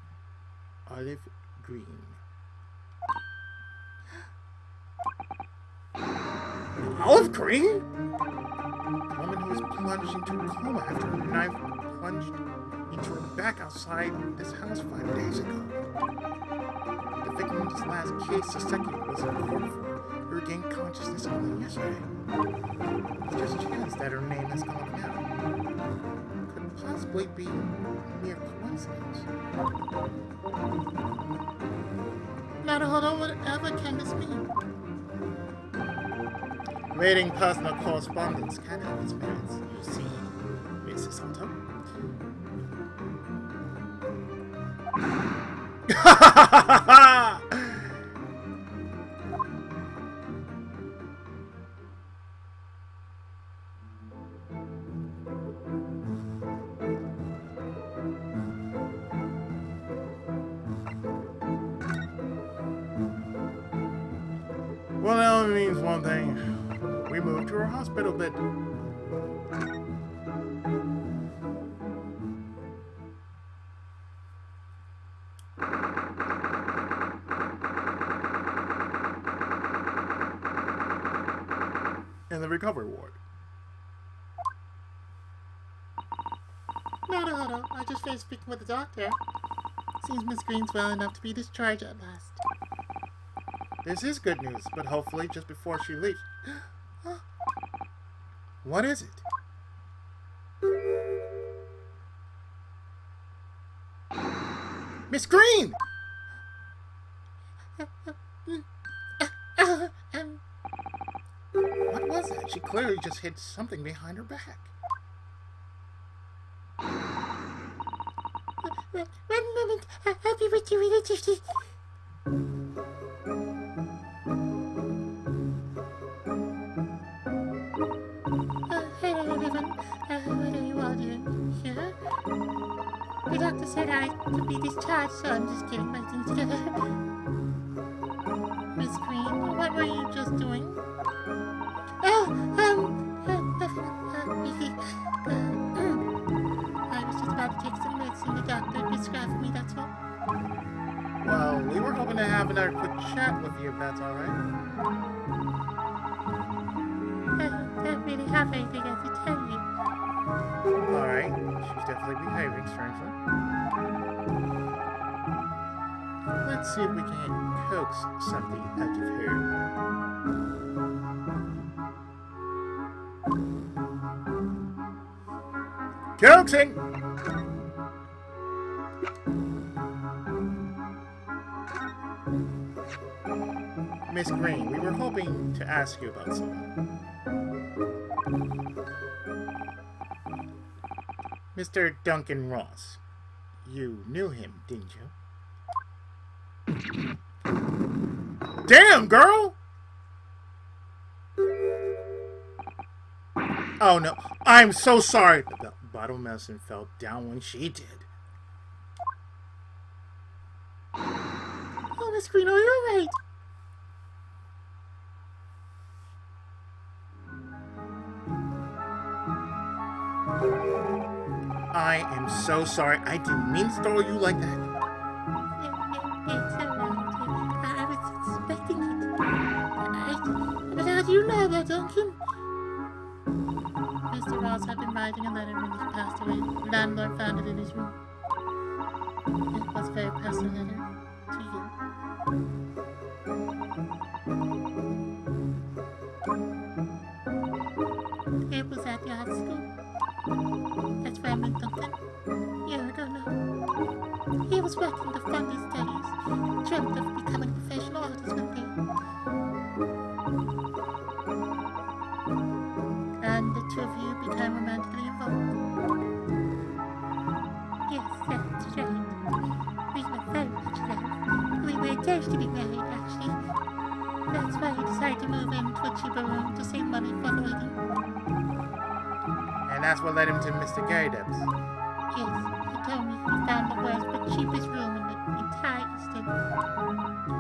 olive green. Olive green? The woman who was plunged into a coma after a knife plunged into her back outside this house 5 days ago. The victim's last case, Saseki, was in court for. He regained consciousness only yesterday. There's a chance that her name has come up now. Could possibly be mere coincidence. Naruhodo, whatever can this mean? Reading personal correspondence can have its merits, you see, Mrs. Sato. Well, that only means one thing. We moved to our hospital bed. In the recovery ward. Naruhodo, I just finished speaking with the doctor. Seems Miss Green's well enough to be discharged at last. This is good news, but hopefully just before she leaves. What is it? Miss Green! What was that? She clearly just hid something behind her back. One moment, I'll be with you in a jiffy. Hello everyone, what are you all doing here? The doctor said I could be discharged, so I'm just getting my things together. Miss Green. What were you just doing? I was just about to take some medicine the doctor prescribed for me, that's all. Well, we were hoping to have another quick chat with you, if that's all right. I don't really have anything else to tell you. All right. She's definitely behaving strangely. Let's see if we can coax something out of her. Coaxing! Miss Green, we were hoping to ask you about something. Mr. Duncan Ross. You knew him, didn't you? Damn, girl! Oh no, I'm so sorry. The bottle of medicine fell down when she did. Oh, Miss Green, are you alright? I am so sorry. I didn't mean to startle you like that. It's alright. I was expecting it. But how do you know that, Duncan? Mr. Ross had been writing a letter when he passed away. Landlord found it in his room. It was a very personal letter to you. It was at your high school. That's where I met Duncan. Yeah, I don't know. He was working to fund his studies. Dreamt of becoming a professional artist one day. And the two of you became romantically involved. Yes, that's right. We were very much loved. We were engaged to be married, actually. That's why he decided to move into a cheaper room to save money for the wedding. And that's what led him to Mr. Gaydub's. Yes, he told me he found the worst but cheapest room in the entire estate.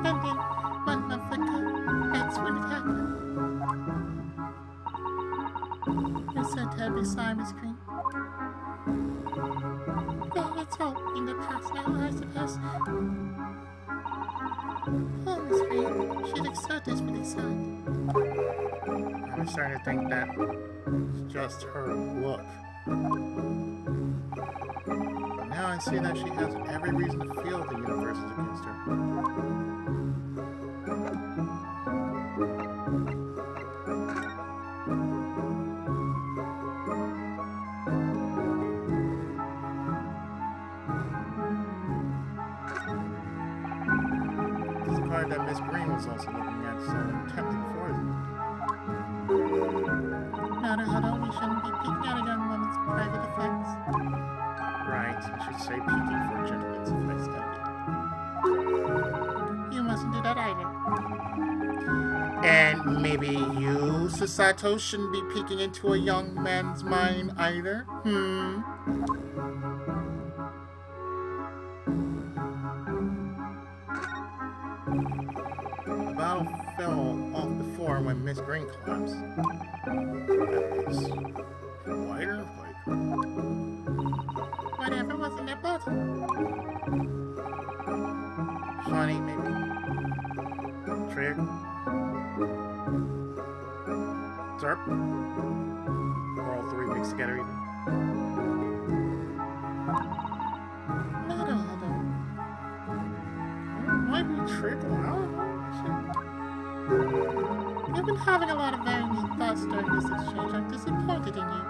And then, 1 month ago, that's when it happened. You're so terribly sorry, Miss Green. Well, it's all in the past now, I suppose. Oh, Miss Green, she looks so desperately sad. I'm starting to think that it's just her look. But now I see that she has every reason to feel the universe is against her. This card that Miss Green was also looking at so intently before, isn't it? Naruhodo, we shouldn't be peeking at a young woman's private effects. Right, I should say peeking for a gentleman's advice that You mustn't do that either. And maybe you, Susato, shouldn't be peeking into a young man's mind either? The bottle fell off the floor when Miss Green collapsed. That was quite an earthquake. Whatever was in that bottle. Honey, maybe? Trig? Zerp? Or all three mixed together even? Naruhodo. Might be Trig? I don't know. You've been having a lot of very neat thoughts during this exchange. I'm disappointed in you.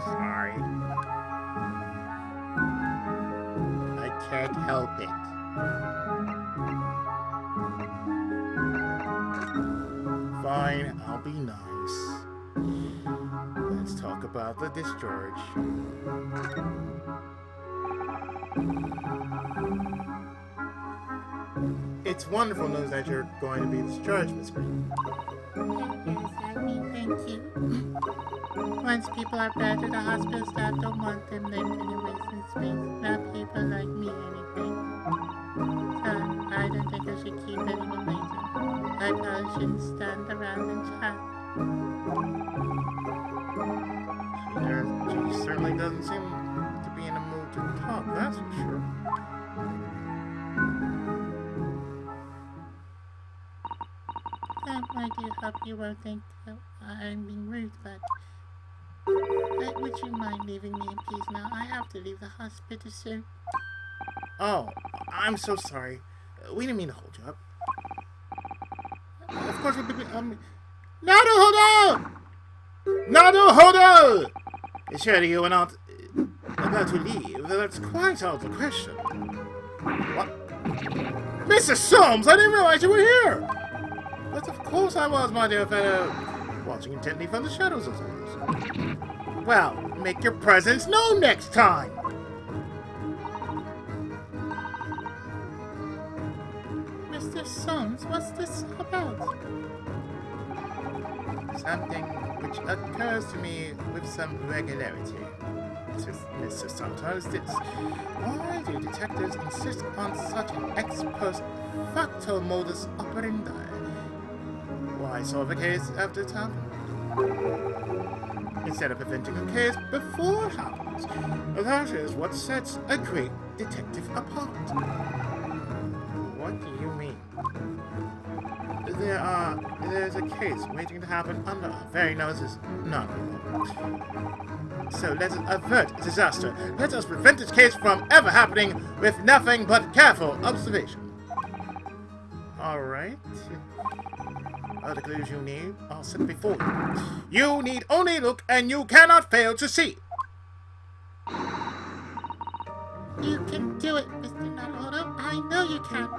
Sorry. I can't help it. Fine, I'll be nice. Let's talk about the discharge. It's wonderful news that you're going to be discharged, Miss Green. Yes, I mean, thank you. Once people are bad to the hospital staff don't want them living in a wasted space. Not people like me, anything. So, I don't think I should keep anyone shouldn't stand around and chat. She certainly doesn't seem to be in a mood to talk, that's for sure. I do hope you won't think that I'm being rude, but would you mind leaving me in peace now? I have to leave the hospital soon. Oh, I'm so sorry. We didn't mean to hold you up. Of course, Naruhodo! Naruhodo! Surely you were not about to leave. That's quite out of the question. What? Mr. Soames, I didn't realize you were here! But of course I was, my dear fellow. Watching intently from the shadows, as always. Well, make your presence known next time! Mr. Soames, what's this about? Something which occurs to me with some regularity. Mr. Sometimes why do detectives insist on such an ex post facto modus operandi? Why solve a case after it's happened? Instead of preventing a case before it happens. That is what sets a great detective apart. What do you mean? There's a case waiting to happen under our very noses. No. So let us avert disaster. Let us prevent this case from ever happening with nothing but careful observation. Alright. All the clues you need are set before you. You need only look and you cannot fail to see. You can do it, Mr. Naruto. I know you can.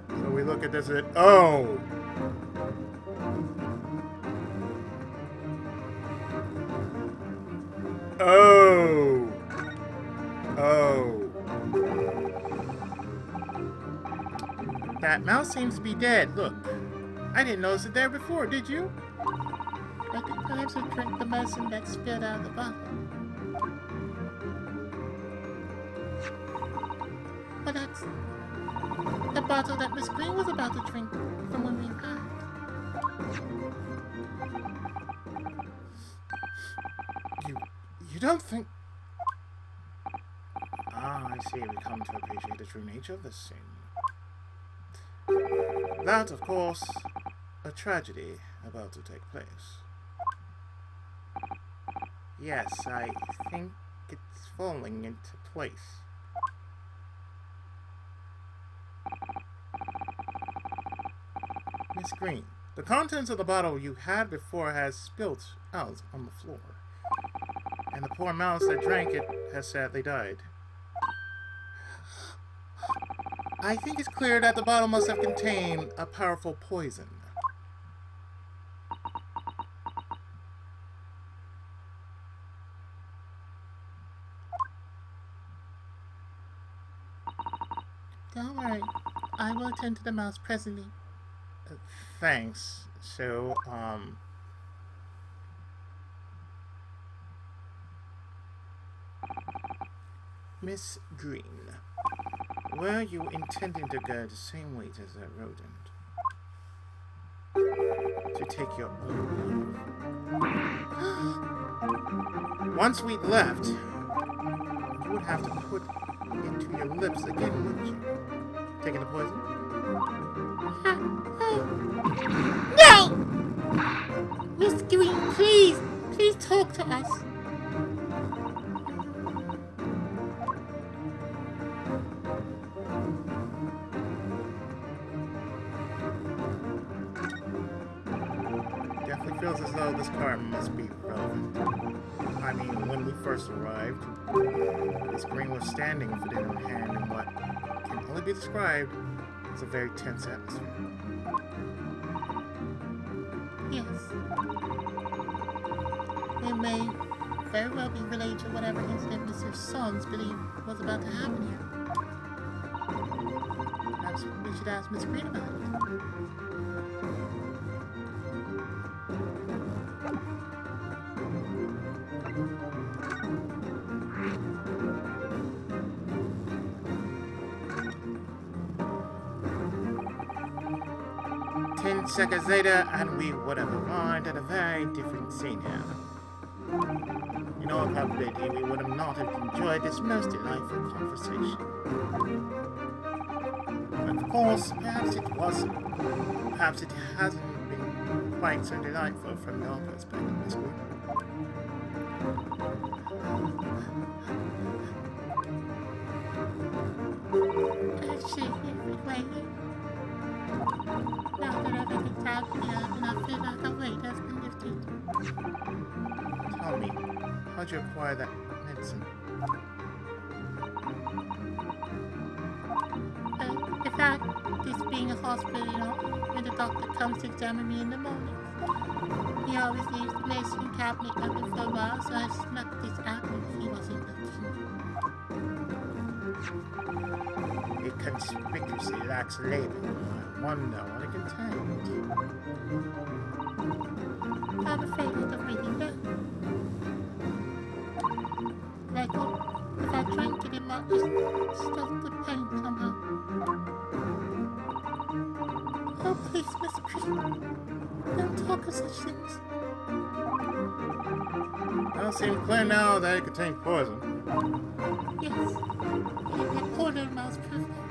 So we look at this and oh! Oh! Oh. That mouse seems to be dead. Look. I didn't notice it there before, did you? I think perhaps you drank the medicine that spilled out of the bottle. Well, that's the bottle that Miss Green was about to drink from when we arrived. You don't think... Ah, I see. We come to appreciate the true nature of this scene. That, of course, a tragedy about to take place. Yes, I think it's falling into place. Miss Green, the contents of the bottle you had before has spilt out on the floor. And the poor mouse that drank it has sadly died. I think it's clear that the bottle must have contained a powerful poison. Don't worry. I will attend to the mouse presently. Thanks. So, Miss Green, were you intending to go the same way as that rodent? To take your own life? Once we left, you would have to put it to your lips again, wouldn't you? Taking the poison? No! Miss Green, please! Please talk to us. Definitely feels as though this car must be relevant. I mean, when we first arrived, Miss Green was standing with a dinner in hand in what can only be described as a very tense atmosphere. Yes. It may very well be related to whatever incident Mr. Sons believed was about to happen here. Perhaps we should ask Miss Green about it. 10 seconds later, and we would have arrived at a very different scene here. In all probability, we would have not have enjoyed this most delightful conversation. Of course, perhaps it wasn't. Perhaps it hasn't been quite so delightful from your perspective, Miss Wood. Actually, anyway, now that everything's out here, and I feel like a weight has been lifted. Tell me, how'd you acquire that medicine? Without this being a hospital, when the doctor comes to examine me in the morning, he always leaves the medicine cabinet open for a while, so I snuck this out when he wasn't looking. It conspicuously lacks label. I wonder what it contains. I'm afraid I don't really know. Like, if I drink it, it might just stop the pain somehow. Oh, please, Miss Green, don't talk of such things. Well, it seems clear now that it contains poison. Yes, the reporter must prove that.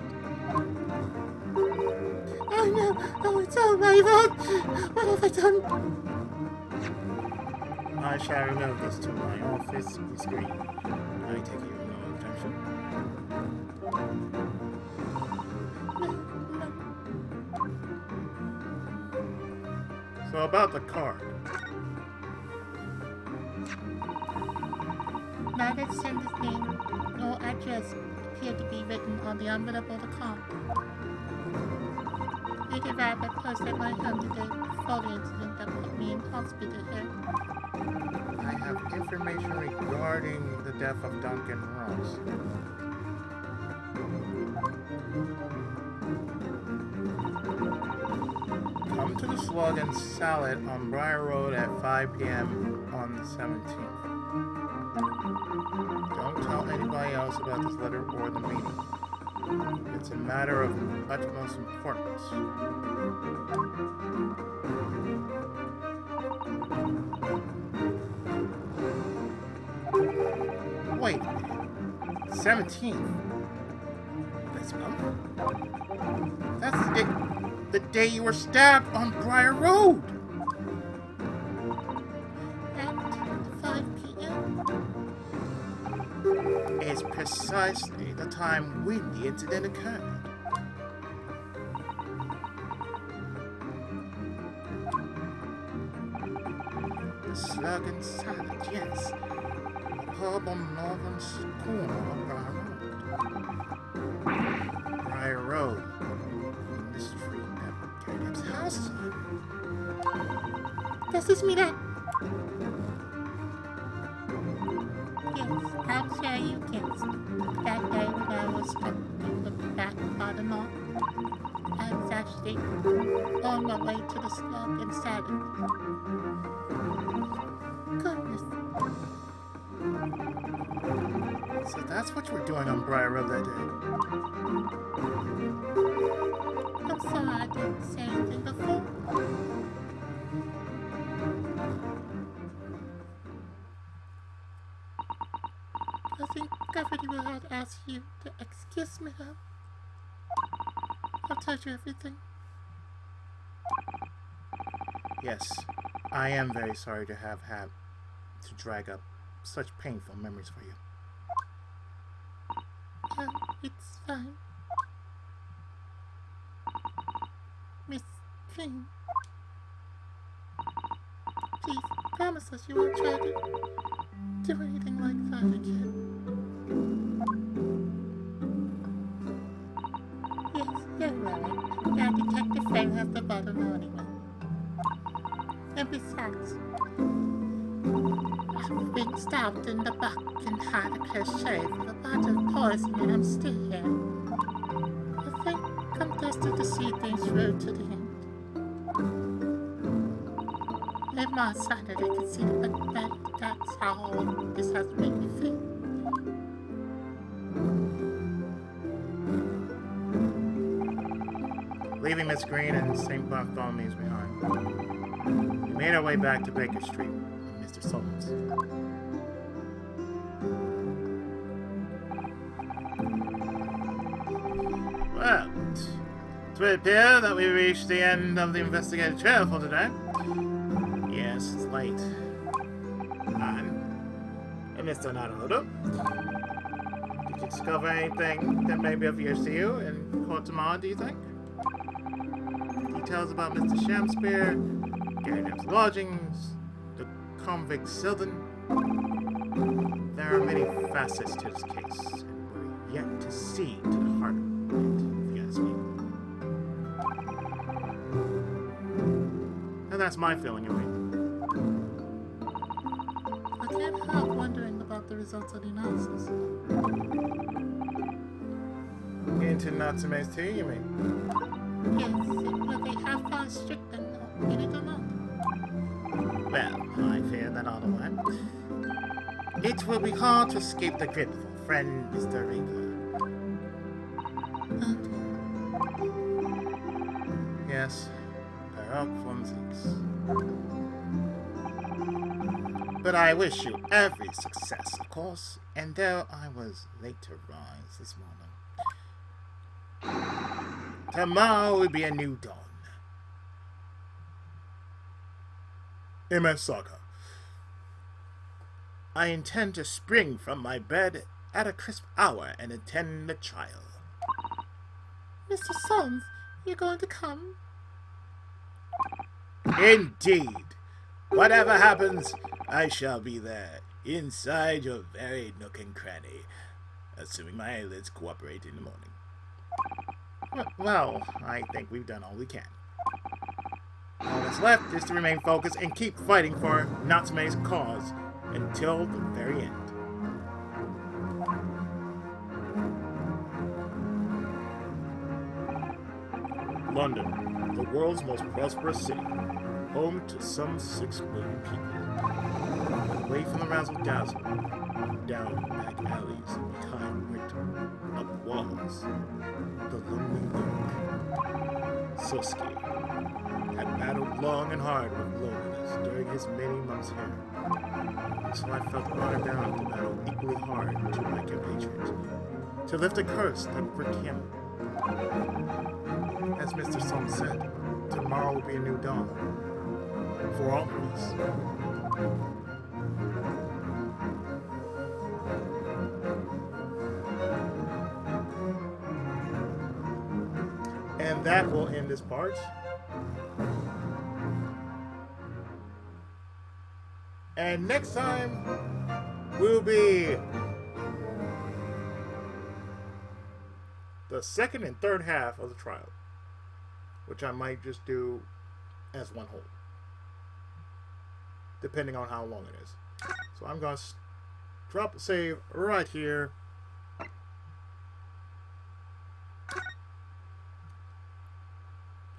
Oh no, oh, it's all my fault. What have I done? I shall remove this to my office, Miss Green. I take it you have no objection. So about the card. Neither sender's name nor address appear to be written on the envelope or the card. It arrived by post at my home today before the incident that put me in hospital here. I have information regarding the death of Duncan Ross. Come to the Slug and Salad on Briar Road at 5 p.m. on the 17th. Don't tell anybody else about this letter or the meeting. It's a matter of utmost importance. Wait a minute. 17th? This month? That's the day you were stabbed on Briar Road! At 5 p.m. Is precisely the time when the incident occurred. The Slug and Salad, yes. A pub on northern corner of Briar Road. In the street that Caleb's house is on. Does this mean that? Yes, I'm sure you guessed. That day when I was struck in the back by the knock, I was actually on my way to the Slug and Salad. Goodness. So that's what you were doing on Briar Road that day. I'm sorry I didn't say anything before. I think I really will have to ask you to excuse me now. I've told you everything. Yes, I am very sorry to have had to drag up such painful memories for you. It's fine. Miss Green. Please, promise us you won't try to do anything like that again. Yes, you're right. That Detective Fang has the bottom anyway. And besides, I've been stabbed in the back and had a close shave with a bunch of poison and I'm still here. interested to see things through to the end. If my side that I can see that's how this has made me feel. Leaving Miss Green and St. Bartholomew's behind, we made our way back to Baker Street and Mr. Sullivan's. Well, it would appear that we reached the end of the investigative trail for today. Yes, it's late. And Mr. Naruto, did you discover anything that may be of use to you in court tomorrow, do you think? Details about Mr. Shamspear, Garrett's lodgings, the convict Sylvan. There are many facets to this case, and we're yet to see to the heart of it, if you ask me. And that's my feeling, anyway. I can't help wondering about the results of the analysis. Into Natsume's tea, you mean? Yes, will they have found Strickland in it or not? Well, I fear that otherwise. It will be hard to escape the grip of our friend, Mr. Reaper. Yes, there are clumsies. But I wish you every success, of course, and though I was late to rise this morning, tomorrow will be a new dawn. MS Saga. I intend to spring from my bed at a crisp hour and attend the trial. Mr. Solms, you're going to come? Indeed. Whatever happens, I shall be there, inside your very nook and cranny, assuming my eyelids cooperate in the morning. Well, I think we've done all we can. All that's left is to remain focused and keep fighting for Natsume's cause until the very end. London, the world's most prosperous city, home to some 6 million people. Away from the razzle dazzle, down back alleys and behind winter, up walls, the lonely lurk. Sosuke had battled long and hard with loneliness during his many months here, so I felt honored down to battle equally hard to my compatriots, to lift a curse that gripped him. As Mr. Song said, tomorrow will be a new dawn for all of us. And that will end this part. And next time will be the second and third half of the trial, which I might just do as one whole, depending on how long it is. So I'm going to drop a save right here.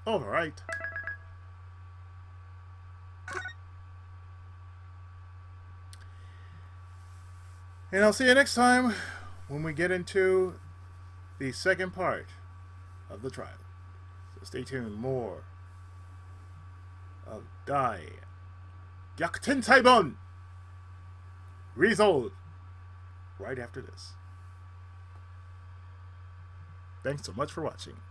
All right. And I'll see you next time when we get into the second part of the trial. So stay tuned. More of Dai Gyakuten Saibon Resolve right after this. Thanks so much for watching.